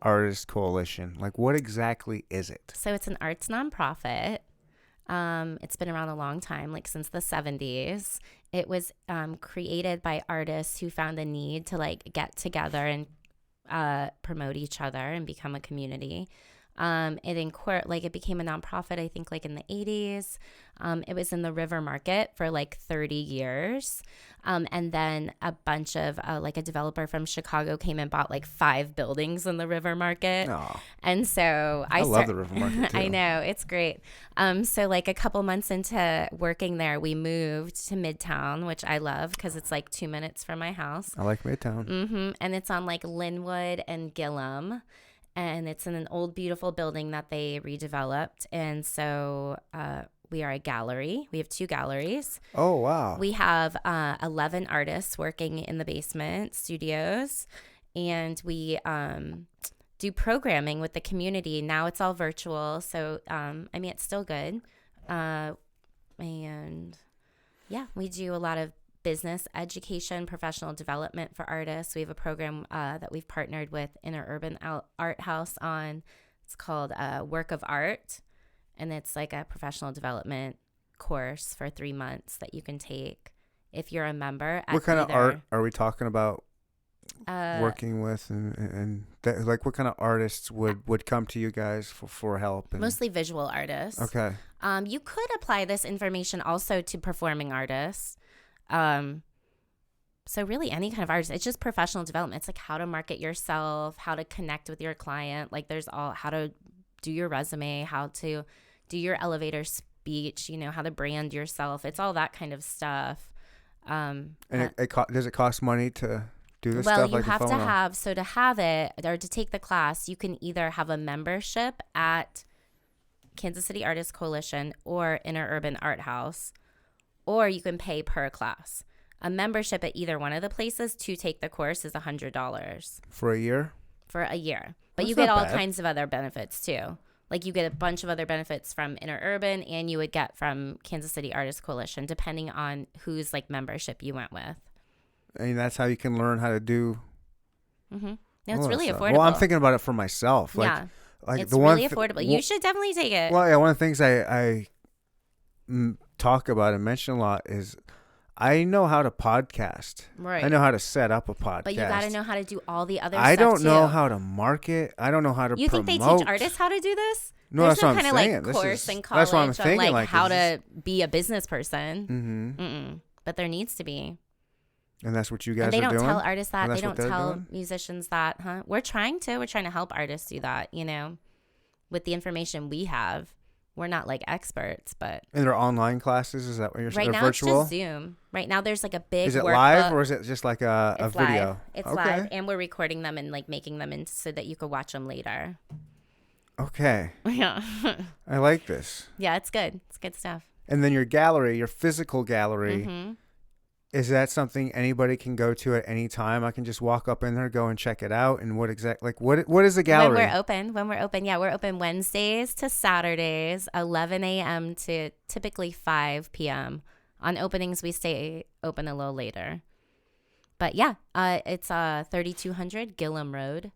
Speaker 1: Artist Coalition? Like, what exactly is it?
Speaker 3: So it's an arts nonprofit. It's been around a long time, like since the 70s. It was created by artists who found the need to like get together and promote each other and become a community. It became a nonprofit, I think, like in the 80s. It was in the River Market for like 30 years. And then a bunch of like a developer from Chicago came and bought like 5 buildings in the River Market.
Speaker 1: Oh,
Speaker 3: And so
Speaker 1: I love the River Market too.
Speaker 3: I know, it's great. So like a couple months into working there, we moved to Midtown, which I love because it's like 2 minutes from my house.
Speaker 1: I like Midtown.
Speaker 3: And it's on like Linwood and Gillum. And it's in an old, beautiful building that they redeveloped. And so we are a gallery. We have 2 galleries.
Speaker 1: Oh, wow.
Speaker 3: We have 11 artists working in the basement studios. And we do programming with the community. Now it's all virtual. So, it's still good. And yeah, we do a lot of business education, professional development for artists. We have a program that we've partnered with Interurban Art House on. It's called Work of Art, and it's like a professional development course for 3 months that you can take if you're a member.
Speaker 1: What kind of art are we talking about working with? Like, what kind of artists would come to you guys for help?
Speaker 3: Mostly visual artists.
Speaker 1: Okay.
Speaker 3: You could apply this information also to performing artists. So really any kind of artist, it's just professional development. It's like how to market yourself, how to connect with your client. Like there's how to do your resume, how to do your elevator speech, how to brand yourself. It's all that kind of stuff.
Speaker 1: And does it cost money to do this
Speaker 3: well,
Speaker 1: stuff?
Speaker 3: you
Speaker 1: Like
Speaker 3: have to have, so to have it or to take the class, you can either have a membership at Kansas City Artist Coalition or Interurban Art House, or you can pay per class. A membership at either one of the places to take the course is $100
Speaker 1: for a year.
Speaker 3: For a year. But
Speaker 1: That's
Speaker 3: you get
Speaker 1: not
Speaker 3: all
Speaker 1: bad.
Speaker 3: kinds of other benefits too. Like you get a bunch of other benefits from Interurban and you would get from Kansas City Artist Coalition, depending on whose like membership you went with.
Speaker 1: And that's how you can learn how to do.
Speaker 3: Mm-hmm. No,
Speaker 1: all
Speaker 3: it's
Speaker 1: that
Speaker 3: really
Speaker 1: stuff.
Speaker 3: affordable.
Speaker 1: Well, I'm thinking about it for myself. Like,
Speaker 3: yeah,
Speaker 1: like
Speaker 3: it's
Speaker 1: the one
Speaker 3: really affordable. You should definitely take it.
Speaker 1: Well, yeah, one of the things I talk about and mention a lot is I know how to podcast.
Speaker 3: Right.
Speaker 1: I know how to set up a podcast.
Speaker 3: But you got to know how to do all the other
Speaker 1: I
Speaker 3: stuff
Speaker 1: don't know
Speaker 3: too.
Speaker 1: how to market. I don't know how to
Speaker 3: You
Speaker 1: promote.
Speaker 3: think they teach artists how to do this?
Speaker 1: No,
Speaker 3: There's
Speaker 1: that's
Speaker 3: no
Speaker 1: what I'm
Speaker 3: kind of
Speaker 1: saying.
Speaker 3: like
Speaker 1: This
Speaker 3: course
Speaker 1: is-
Speaker 3: in
Speaker 1: that's
Speaker 3: college
Speaker 1: what I'm
Speaker 3: on
Speaker 1: thinking,
Speaker 3: like
Speaker 1: like,
Speaker 3: how
Speaker 1: is
Speaker 3: to be a business person.
Speaker 1: Mm-hmm.
Speaker 3: But there needs to be.
Speaker 1: And that's what you guys
Speaker 3: And they
Speaker 1: are
Speaker 3: don't
Speaker 1: doing?
Speaker 3: tell artists that.
Speaker 1: And
Speaker 3: They
Speaker 1: that's what
Speaker 3: don't
Speaker 1: they're
Speaker 3: tell
Speaker 1: doing?
Speaker 3: musicians that, huh? We're trying to help artists do that, with the information we have. We're not like experts, but
Speaker 1: And they're online classes? Is that what you're saying?
Speaker 3: right
Speaker 1: Or
Speaker 3: now
Speaker 1: virtual?
Speaker 3: it's just Zoom. Right now there's like a big
Speaker 1: Is it
Speaker 3: workbook.
Speaker 1: live or is it just like a
Speaker 3: It's
Speaker 1: video?
Speaker 3: live. It's
Speaker 1: okay.
Speaker 3: live, and we're recording them and like making them in so that you could watch them later.
Speaker 1: Okay.
Speaker 3: Yeah.
Speaker 1: I like this.
Speaker 3: Yeah, it's good. It's good stuff.
Speaker 1: And then your gallery, your physical gallery,
Speaker 3: Mm-hmm.
Speaker 1: is that something anybody can go to at any time? I can just walk up in there, go and check it out. And what is a gallery?
Speaker 3: When we're open, yeah, we're open Wednesdays to Saturdays, 11 a.m. to typically 5 p.m. On openings, we stay open a little later. But yeah, it's 3200 Gillum Road,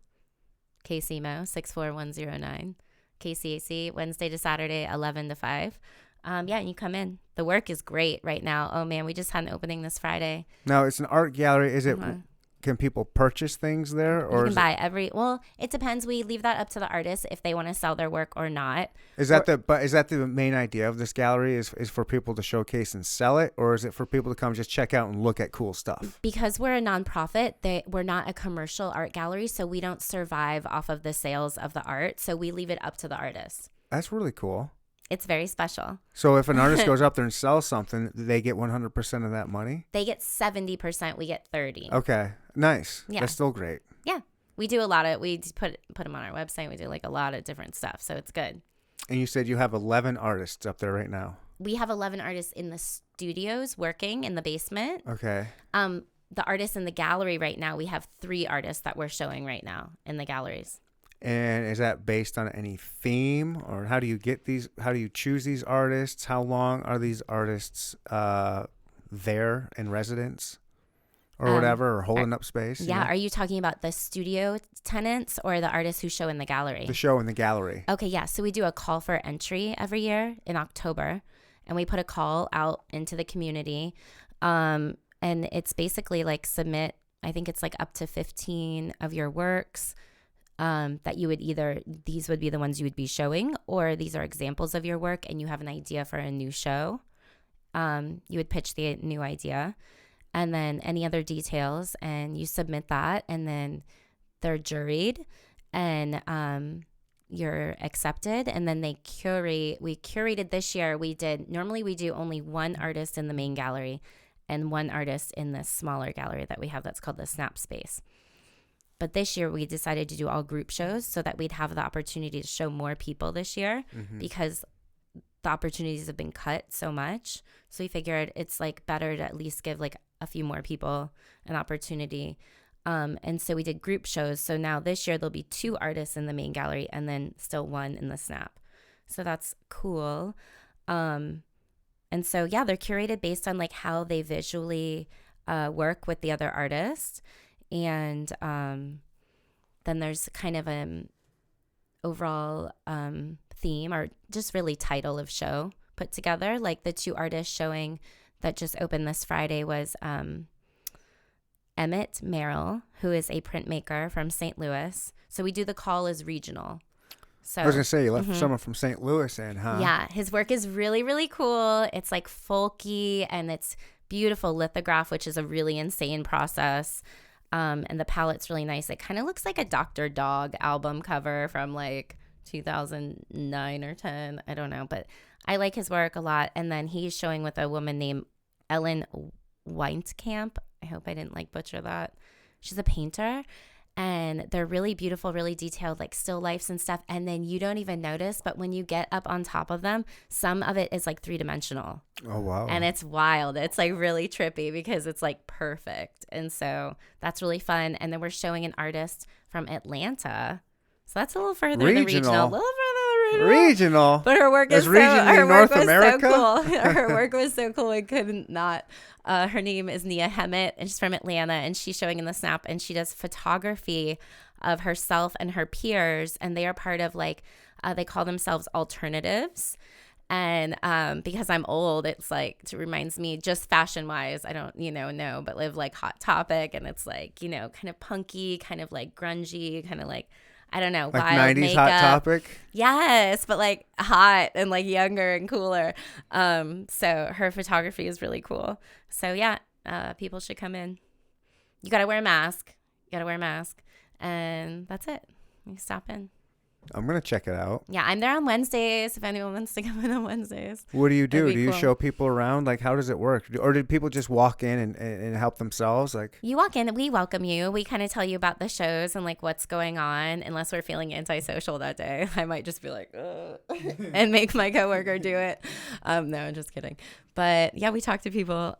Speaker 3: KCMO 64109, KCAC, Wednesday to Saturday, 11 to 5. Yeah, and you come in. The work is great right now. Oh man, we just had an opening this Friday.
Speaker 1: Now, it's an art gallery. Is it?
Speaker 3: Mhm.
Speaker 1: Can people purchase things there, or
Speaker 3: You can
Speaker 1: is
Speaker 3: buy well, it depends. We leave that up to the artist if they want to sell their work or not.
Speaker 1: is that the main idea of this gallery? Is for people to showcase and sell it, or is it for people to come just check out and look at cool stuff?
Speaker 3: Because we're a nonprofit, we're not a commercial art gallery, so we don't survive off of the sales of the art. So we leave it up to the artist.
Speaker 1: That's really cool.
Speaker 3: It's very special.
Speaker 1: So if an artist goes up there and sells something, they get 100% of that money?
Speaker 3: They get 70%, we get 30%.
Speaker 1: Okay, nice.
Speaker 3: Yeah.
Speaker 1: That's still great.
Speaker 3: Yeah. We do a lot of, we put them on our website. We do like a lot of different stuff. So it's good.
Speaker 1: And you said you have 11 artists up there right now.
Speaker 3: We have 11 artists in the studios working in the basement.
Speaker 1: Okay.
Speaker 3: The artists in the gallery right now, we have 3 artists that we're showing right now in the galleries.
Speaker 1: And is that based on any theme, or how do you get these? How do you choose these artists? How long are these artists there in residence, or whatever, or holding up space?
Speaker 3: Yeah. Are you talking about the studio tenants or the artists who show in the gallery?
Speaker 1: The show in the gallery.
Speaker 3: Okay. Yeah. So we do a call for entry every year in October, and we put a call out into the community. And it's basically like submit, I think it's like up to 15 of your works. That you would these would be the ones you would be showing, or these are examples of your work and you have an idea for a new show. You would pitch the new idea and then any other details, and you submit that, and then they're juried and you're accepted, and then they curate. We curated this year. Normally we do only one artist in the main gallery and one artist in the smaller gallery that we have that's called the Snap Space. But this year we decided to do all group shows so that we'd have the opportunity to show more people this year, because the opportunities have been cut so much. So we figured it's like better to at least give like a few more people an opportunity. And so we did group shows. So now this year there'll be 2 artists in the main gallery and then still 1 in the Snap. So that's cool. And so, yeah, they're curated based on like how they visually work with the other artists. And then there's kind of an overall theme, or just really title of show put together. Like the 2 artists showing that just opened this Friday was Emmett Merrill, who is a printmaker from St. Louis. So we do the call as regional. So
Speaker 1: I was going to say, you left someone from St. Louis in, huh?
Speaker 3: Yeah, his work is really, really cool. It's like folky, and it's beautiful lithograph, which is a really insane process. And the palette's really nice. It kind of looks like a Dr. Dog album cover from like 2009 or 10. I don't know, but I like his work a lot. And then he's showing with a woman named Ellen Weintkamp. I hope I didn't like butcher that. She's a painter. And they're really beautiful, really detailed, like still lifes and stuff. And then you don't even notice, but when you get up on top of them, some of it is like 3-dimensional.
Speaker 1: Oh, wow.
Speaker 3: And it's wild. It's like really trippy because it's like perfect. And so that's really fun. And then we're showing an artist from Atlanta. So that's a little further than regional. A little further than
Speaker 1: regional.
Speaker 3: But her work is
Speaker 1: North America?
Speaker 3: so cool. Her work was so cool. I couldn't not. Her name is Nia Hemmett, and she's from Atlanta, and she's showing in the Snap, and she does photography of herself and her peers, and they are part of like, they call themselves alternatives. And because I'm old, it's like, it reminds me just fashion wise, I don't, know, but live like Hot Topic, and it's like, kind of punky, kind of like grungy, kind of like, I don't know,
Speaker 1: like
Speaker 3: wild
Speaker 1: 90s
Speaker 3: makeup.
Speaker 1: Hot Topic?
Speaker 3: Yes, but like hot and like younger and cooler. So her photography is really cool. So yeah, people should come in. You got to wear a mask. And that's it. You stop in.
Speaker 1: I'm going to check it out.
Speaker 3: Yeah, I'm there on Wednesdays if anyone wants to come in on Wednesdays.
Speaker 1: What do you do? Do you
Speaker 3: cool.
Speaker 1: show people around? Like, how does it work? Or did people just walk in and help themselves? Like,
Speaker 3: You walk in, we welcome you. We kind of tell you about the shows and like what's going on. Unless we're feeling antisocial that day, I might just be like, ugh, and make my coworker do it. No, I'm just kidding. But yeah, we talk to people.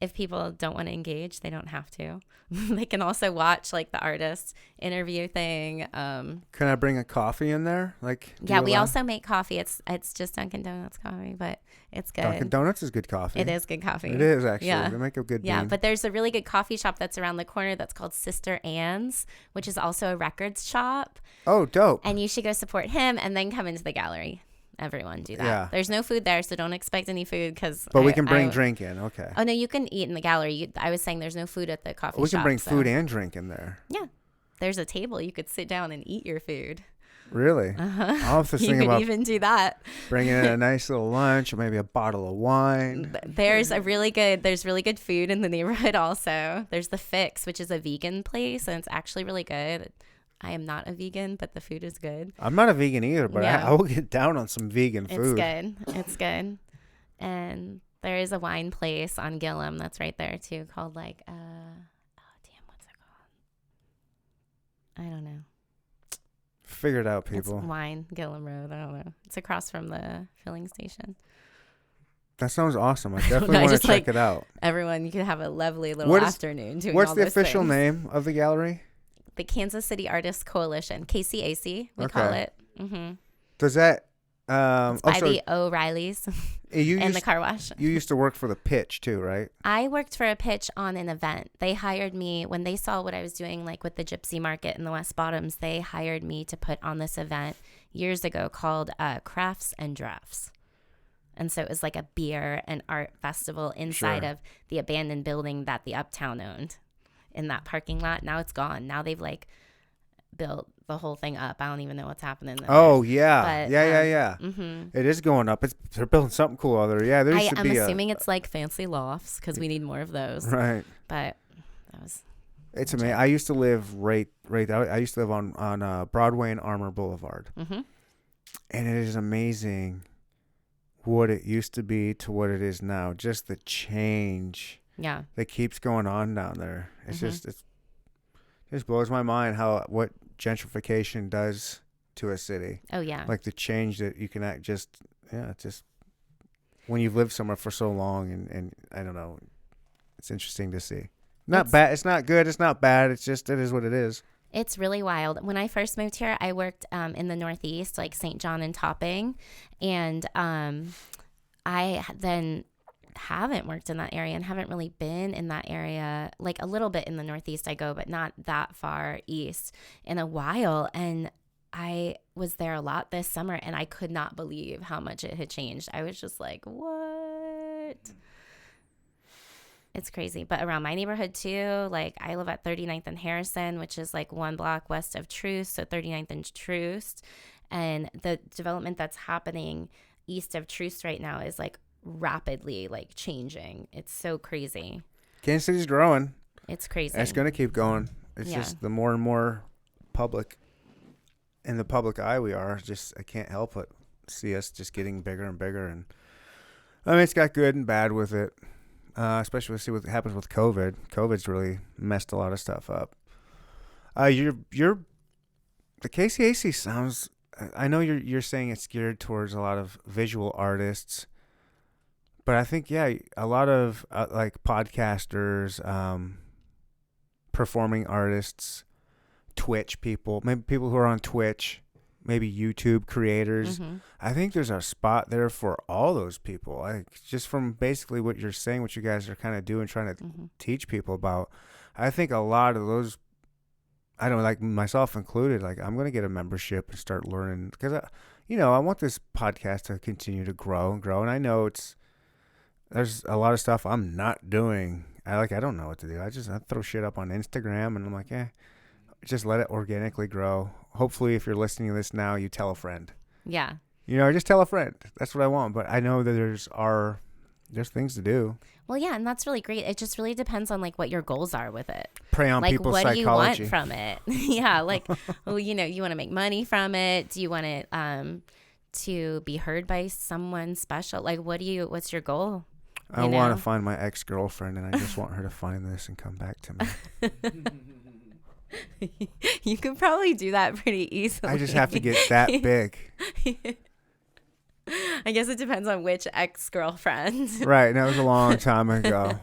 Speaker 3: If people don't want to engage, they don't have to. They can also watch like the artist interview thing.
Speaker 1: can I bring a coffee in there? Like,
Speaker 3: Yeah, we also make coffee. It's just Dunkin' Donuts coffee, but it's good.
Speaker 1: Dunkin' Donuts is good coffee.
Speaker 3: It is good coffee.
Speaker 1: It is actually.
Speaker 3: Yeah.
Speaker 1: They make a good
Speaker 3: Yeah,
Speaker 1: bean.
Speaker 3: but there's a really good coffee shop that's around the corner that's called Sister Anne's, which is also a records shop.
Speaker 1: Oh, dope.
Speaker 3: And you should go support him and then come into the gallery. Everyone do that.
Speaker 1: Yeah.
Speaker 3: There's no food there, so don't expect any food because.
Speaker 1: But we can bring drink in. Okay.
Speaker 3: Oh no, you can eat in the gallery. I was saying there's no food at the coffee shop.
Speaker 1: We can bring
Speaker 3: so-
Speaker 1: food and drink in there.
Speaker 3: Yeah, there's a table. You could sit down and eat your food.
Speaker 1: Really?
Speaker 3: Uh-huh.
Speaker 1: I'll have to
Speaker 3: You
Speaker 1: think
Speaker 3: could
Speaker 1: about
Speaker 3: even do that.
Speaker 1: bringing in a nice little lunch or maybe a bottle of wine.
Speaker 3: There's really good food in the neighborhood also. There's the Fix, which is a vegan place, and it's actually really good. I am not a vegan, but the food is good.
Speaker 1: I'm not a vegan either, but
Speaker 3: Yeah.
Speaker 1: I will get down on some vegan food.
Speaker 3: It's good. And there is a wine place on Gillum that's right there too, called like what's it called? I don't know.
Speaker 1: Figure it out,
Speaker 3: It's
Speaker 1: people.
Speaker 3: Wine, Gillum Road. I don't know. It's across from the filling station.
Speaker 1: That sounds awesome. I definitely
Speaker 3: I
Speaker 1: want to
Speaker 3: just,
Speaker 1: check
Speaker 3: like,
Speaker 1: it out.
Speaker 3: Everyone, you can have a lovely little
Speaker 1: What is-
Speaker 3: afternoon doing
Speaker 1: What's
Speaker 3: all
Speaker 1: the
Speaker 3: those
Speaker 1: official
Speaker 3: things.
Speaker 1: name of the gallery?
Speaker 3: The Kansas City Artists Coalition, KCAC, we
Speaker 1: Okay.
Speaker 3: call it. Mm-hmm.
Speaker 1: Does that
Speaker 3: By the O'Reillys
Speaker 1: you
Speaker 3: and
Speaker 1: used,
Speaker 3: the car wash.
Speaker 1: you used to work for the Pitch too, right?
Speaker 3: I worked for a pitch on an event. They hired me when they saw what I was doing, like with the Gypsy Market in the West Bottoms. They hired me to put on this event years ago called Crafts and Drafts. And so it was like a beer and art festival inside
Speaker 1: Sure.
Speaker 3: of the abandoned building that the Uptown owned in that parking lot. Now it's gone. Now they've like built the whole thing up. I don't even know what's happening there.
Speaker 1: Oh yeah,
Speaker 3: But,
Speaker 1: yeah.
Speaker 3: Mm-hmm.
Speaker 1: It is going up. They're building something cool out there. Yeah, there used to
Speaker 3: I'm
Speaker 1: be
Speaker 3: assuming it's like fancy lofts because we need more of those.
Speaker 1: right.
Speaker 3: But that was
Speaker 1: It's amazing. I used to live right. I used to live on Broadway and Armour Boulevard,
Speaker 3: mm-hmm.
Speaker 1: and it is amazing what it used to be to what it is now. Just the change
Speaker 3: Yeah.
Speaker 1: that keeps going on down there. It's
Speaker 3: Mhm.
Speaker 1: it just blows my mind what gentrification does to a city.
Speaker 3: Oh yeah.
Speaker 1: Like the change that you can it's just when you've lived somewhere for so long and I don't know, it's interesting to see. Not bad. It's not good. It's not bad. It's just it is what it is.
Speaker 3: It's really wild. When I first moved here, I worked in the Northeast, like St. John and Topping, and I then haven't worked in that area and haven't really been in that area. Like a little bit in the Northeast I go, but not that far east in a while. And I was there a lot this summer and I could not believe how much it had changed. I was just like, what? It's crazy. But around my neighborhood too, like I live at 39th and Harrison, which is like one block west of Troost, so 39th and Troost. And the development that's happening east of Troost right now is like rapidly like changing. It's so crazy.
Speaker 1: Kansas City's growing.
Speaker 3: It's crazy.
Speaker 1: And it's going to keep going. It's
Speaker 3: Yeah.
Speaker 1: just the more and more public in the public eye we are, just I can't help but see us just getting bigger and bigger. And I mean, it's got good and bad with it. Especially with see what happens with COVID. COVID's really messed a lot of stuff up. The KCAC sounds. I know you're saying it's geared towards a lot of visual artists, but I think a lot of like podcasters, performing artists, Twitch people, maybe people who are on Twitch, maybe YouTube creators.
Speaker 3: Mhm.
Speaker 1: I think there's a spot there for all those people. Like just from basically what you're saying, what you guys are kind of doing, trying to
Speaker 3: Mhm.
Speaker 1: teach people about. I think a lot of those, I don't know, like myself included, like I'm going to get a membership and start learning because, I want this podcast to continue to grow and grow. And I know there's a lot of stuff I'm not doing. I don't know what to do. I throw shit up on Instagram and I'm like, just let it organically grow. Hopefully, if you're listening to this now, you tell a friend.
Speaker 3: Yeah.
Speaker 1: Just tell a friend. That's what I want. But I know that there's our There's things to do.
Speaker 3: Well, yeah, and that's really great. It just really depends on like what your goals are with it.
Speaker 1: Prey on
Speaker 3: Like,
Speaker 1: people's
Speaker 3: what do you want
Speaker 1: psychology.
Speaker 3: from it? Yeah, like, well, you want to make money from it. Do you want it to be heard by someone special? Like, what's your goal?
Speaker 1: I want to find my ex-girlfriend, and I just want her to find this and come back to me.
Speaker 3: You could probably do that pretty easily.
Speaker 1: I just have to get that big.
Speaker 3: I guess it depends on which ex-girlfriend.
Speaker 1: Right, and that was a long time ago.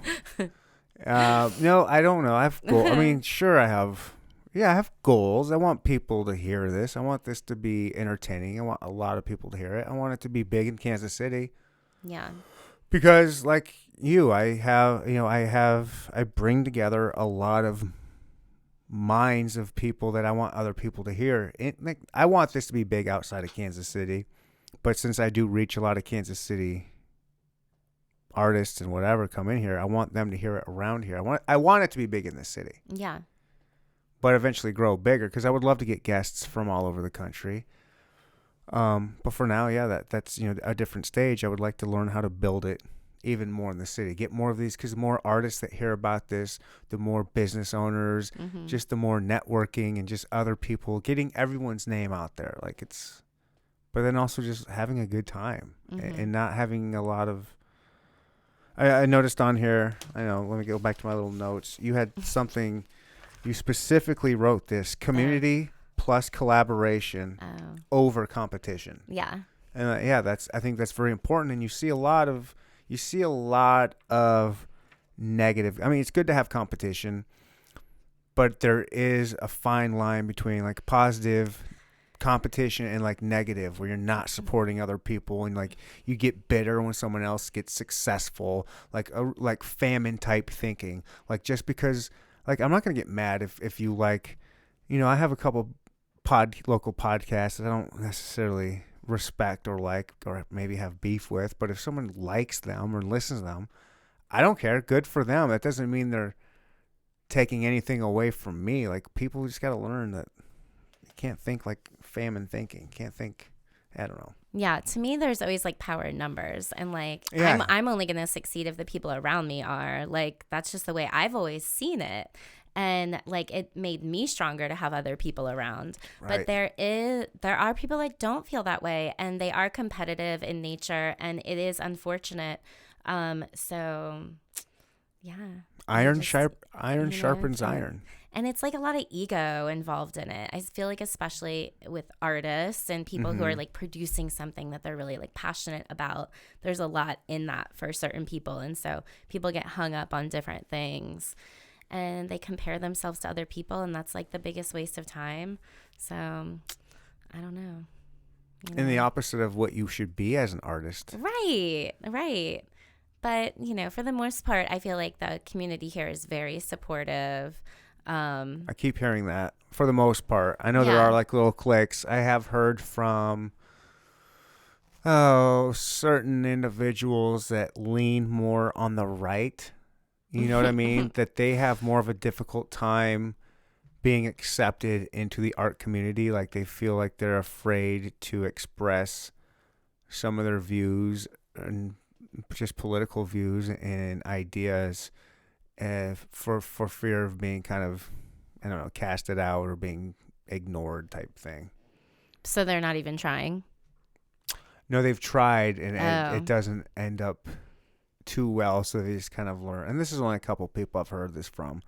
Speaker 1: No, I don't know. I have goals. I mean, sure, I have goals. I want people to hear this. I want this to be entertaining. I want a lot of people to hear it. I want it to be big in Kansas City.
Speaker 3: Yeah.
Speaker 1: Because like you, I bring together a lot of minds of people that I want other people to hear. I want this to be big outside of Kansas City. But since I do reach a lot of Kansas City artists and whatever come in here, I want them to hear it around here. I want it to be big in this city.
Speaker 3: Yeah.
Speaker 1: But eventually grow bigger, because I would love to get guests from all over the country. But for now, yeah, that's a different stage. I would like to learn how to build it even more in the city. Get more of these, because the more artists that hear about this, the more business owners, just the more networking and just other people, getting everyone's name out there. But then also just having a good time and not having a lot of. I noticed on here, let me go back to my little notes. You had something, you specifically wrote this: community plus collaboration over competition.
Speaker 3: Yeah.
Speaker 1: And I think that's very important. And you see a lot of negative. I mean, it's good to have competition, but there is a fine line between like positive competition and like negative, where you're not supporting other people and like you get bitter when someone else gets successful, like famine type thinking. Like, just because, like, I'm not gonna get mad if you like, I have a couple local podcasts that I don't necessarily respect or like, or maybe have beef with, but if someone likes them or listens to them, I don't care. Good for them. That doesn't mean they're taking anything away from me. Like, people just got to learn that you can't think like famine thinking. Can't think, I don't know.
Speaker 3: Yeah, to me, there's always like power in numbers, and like I'm only gonna succeed if the people around me are. Like, that's just the way I've always seen it, and like it made me stronger to have other people around.
Speaker 1: Right.
Speaker 3: But there are people that don't feel that way, and they are competitive in nature, and it is unfortunate. So yeah,
Speaker 1: Iron sharpens iron.
Speaker 3: And it's like a lot of ego involved in it. I feel like, especially with artists and people who are like producing something that they're really like passionate about, there's a lot in that for certain people. And so people get hung up on different things and they compare themselves to other people. And that's like the biggest waste of time. So I don't know.
Speaker 1: And the opposite of what you should be as an artist.
Speaker 3: Right. But, for the most part, I feel like the community here is very supportive.
Speaker 1: I keep hearing that for the most part. I know there are like little cliques. I have heard from certain individuals that lean more on the right. You know what I mean? That they have more of a difficult time being accepted into the art community. Like, they feel like they're afraid to express some of their views and just political views and ideas. For fear of being kind of, I don't know, casted out or being ignored type thing.
Speaker 3: So they're not even trying?
Speaker 1: No, they've tried, and it doesn't end up too well, so they just kind of learn. And this is only a couple people I've heard this from,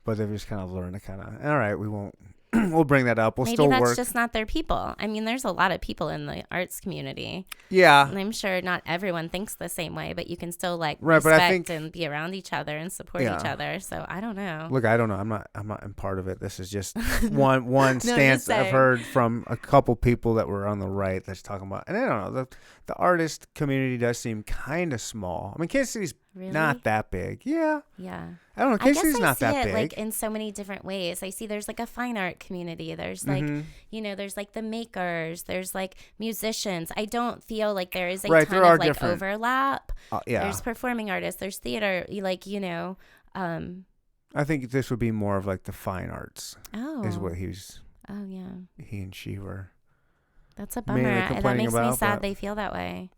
Speaker 1: but they've just kind of learned to kind of, all right, we won't, we'll bring that up.
Speaker 3: Maybe
Speaker 1: still
Speaker 3: that's
Speaker 1: work.
Speaker 3: just not their people. I mean, there's a lot of people in the arts community.
Speaker 1: Yeah.
Speaker 3: And I'm sure not everyone thinks the same way, but you can still like
Speaker 1: but I think,
Speaker 3: and be around each other and support each other. So I don't know.
Speaker 1: Look, I don't know. I'm not in part of it. This is just one stance I've heard from a couple people that were on the right that's talking about. And I don't know. The artist community does seem kind of small. I mean, Kansas City's not that big. Yeah. I don't know. Kansas City's not that big.
Speaker 3: Like in so many different ways. I see there's like a fine art community. There's like, there's like the makers. There's like musicians. I don't feel like there is a ton of like overlap. There's performing artists. There's theater.
Speaker 1: I think this would be more of like the fine arts. Is what he and she were.
Speaker 3: That's a bummer. That makes me sad they feel that way.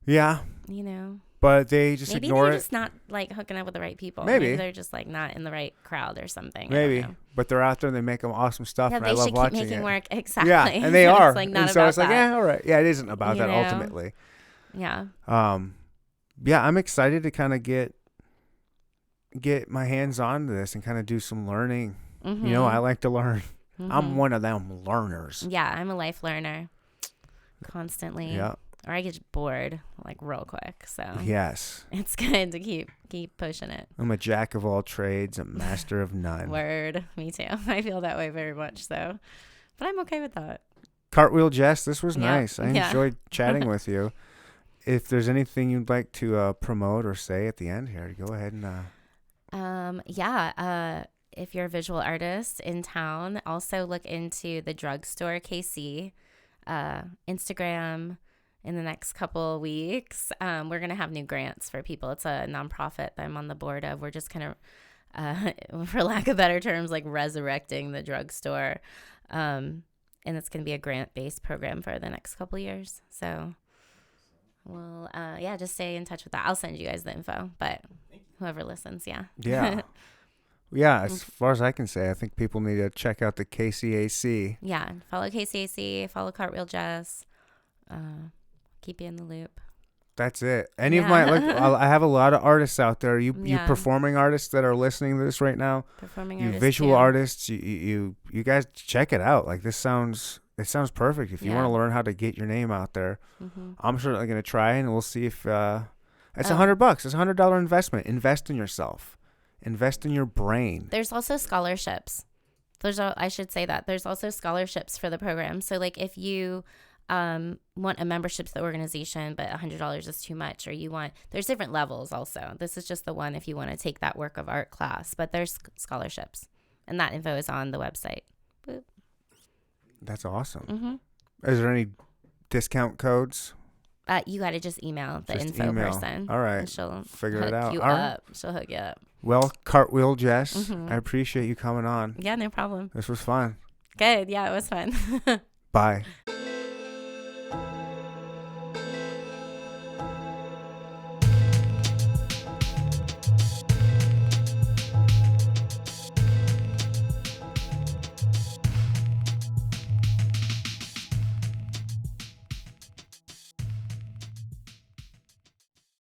Speaker 1: Yeah,
Speaker 3: You know,
Speaker 1: but they just
Speaker 3: maybe
Speaker 1: ignore
Speaker 3: they're
Speaker 1: it.
Speaker 3: just not like hooking up with the right people.
Speaker 1: Maybe.
Speaker 3: They're just like not in the right crowd or something. I
Speaker 1: Maybe,
Speaker 3: don't know.
Speaker 1: but they're out there and they make them awesome stuff,
Speaker 3: Yeah,
Speaker 1: and
Speaker 3: they
Speaker 1: I love
Speaker 3: should keep
Speaker 1: watching
Speaker 3: making
Speaker 1: it.
Speaker 3: work. Exactly.
Speaker 1: Yeah, and they
Speaker 3: So
Speaker 1: are.
Speaker 3: It's like not
Speaker 1: and so
Speaker 3: about
Speaker 1: it's like,
Speaker 3: that.
Speaker 1: yeah, all right. Yeah, it isn't about
Speaker 3: You
Speaker 1: that
Speaker 3: know?
Speaker 1: ultimately.
Speaker 3: Yeah.
Speaker 1: Yeah, I'm excited to kind of get my hands on this and kind of do some learning.
Speaker 3: Mm-hmm.
Speaker 1: You know, I like to learn.
Speaker 3: Mm-hmm.
Speaker 1: I'm one of them learners.
Speaker 3: Yeah, I'm a life learner. Constantly.
Speaker 1: Yeah.
Speaker 3: Or I get bored like real quick. So
Speaker 1: Yes.
Speaker 3: it's good to keep pushing it.
Speaker 1: I'm a jack of all trades, a master of none.
Speaker 3: Word. Me too. I feel that way very much so. But I'm okay with that.
Speaker 1: Cartwheel Jess, this was
Speaker 3: Yep.
Speaker 1: nice. I
Speaker 3: Yeah.
Speaker 1: enjoyed chatting with you. If there's anything you'd like to promote or say at the end here, go ahead and.
Speaker 3: If you're a visual artist in town, also look into the drugstore KC Instagram. In the next couple weeks, we're going to have new grants for people. It's a nonprofit that I'm on the board of. We're just kind of, for lack of better terms, like resurrecting the drugstore. And it's going to be a grant-based program for the next couple years. So, well, just stay in touch with that. I'll send you guys the info, but whoever listens, yeah.
Speaker 1: Yeah. Yeah, as far as I can say, I think people need to check out the KCAC.
Speaker 3: Yeah, follow KCAC, follow Cartwheel Jess. Keep you in the loop.
Speaker 1: That's it. Any of my I have a lot of artists out there. You performing artists that are listening to this right now.
Speaker 3: Performing
Speaker 1: you
Speaker 3: artists,
Speaker 1: visual
Speaker 3: too.
Speaker 1: artists. You guys check it out. Like it sounds perfect. If you want to learn how to get your name out there, I'm certainly gonna try and we'll see if it's $100. It's $100 investment. Invest in yourself. Invest in your brain.
Speaker 3: There's also scholarships. I should say that there's also scholarships for the program. So like if you want a membership to the organization, but $100 is too much, or there's different levels also. This is just the one if you want to take that work of art class, but there's scholarships, and that info is on the website. Boop.
Speaker 1: That's awesome.
Speaker 3: Mm-hmm.
Speaker 1: Is there any discount codes?
Speaker 3: You got to just email the
Speaker 1: Just
Speaker 3: info
Speaker 1: email.
Speaker 3: person.
Speaker 1: All right.
Speaker 3: And she'll
Speaker 1: Figure it
Speaker 3: hook
Speaker 1: out.
Speaker 3: you
Speaker 1: All right.
Speaker 3: up. She'll hook you up.
Speaker 1: Well, Cartwheel Jess,
Speaker 3: Mhm.
Speaker 1: I appreciate you coming on.
Speaker 3: Yeah, no problem.
Speaker 1: This was fun.
Speaker 3: Good. Yeah, it was fun.
Speaker 1: Bye.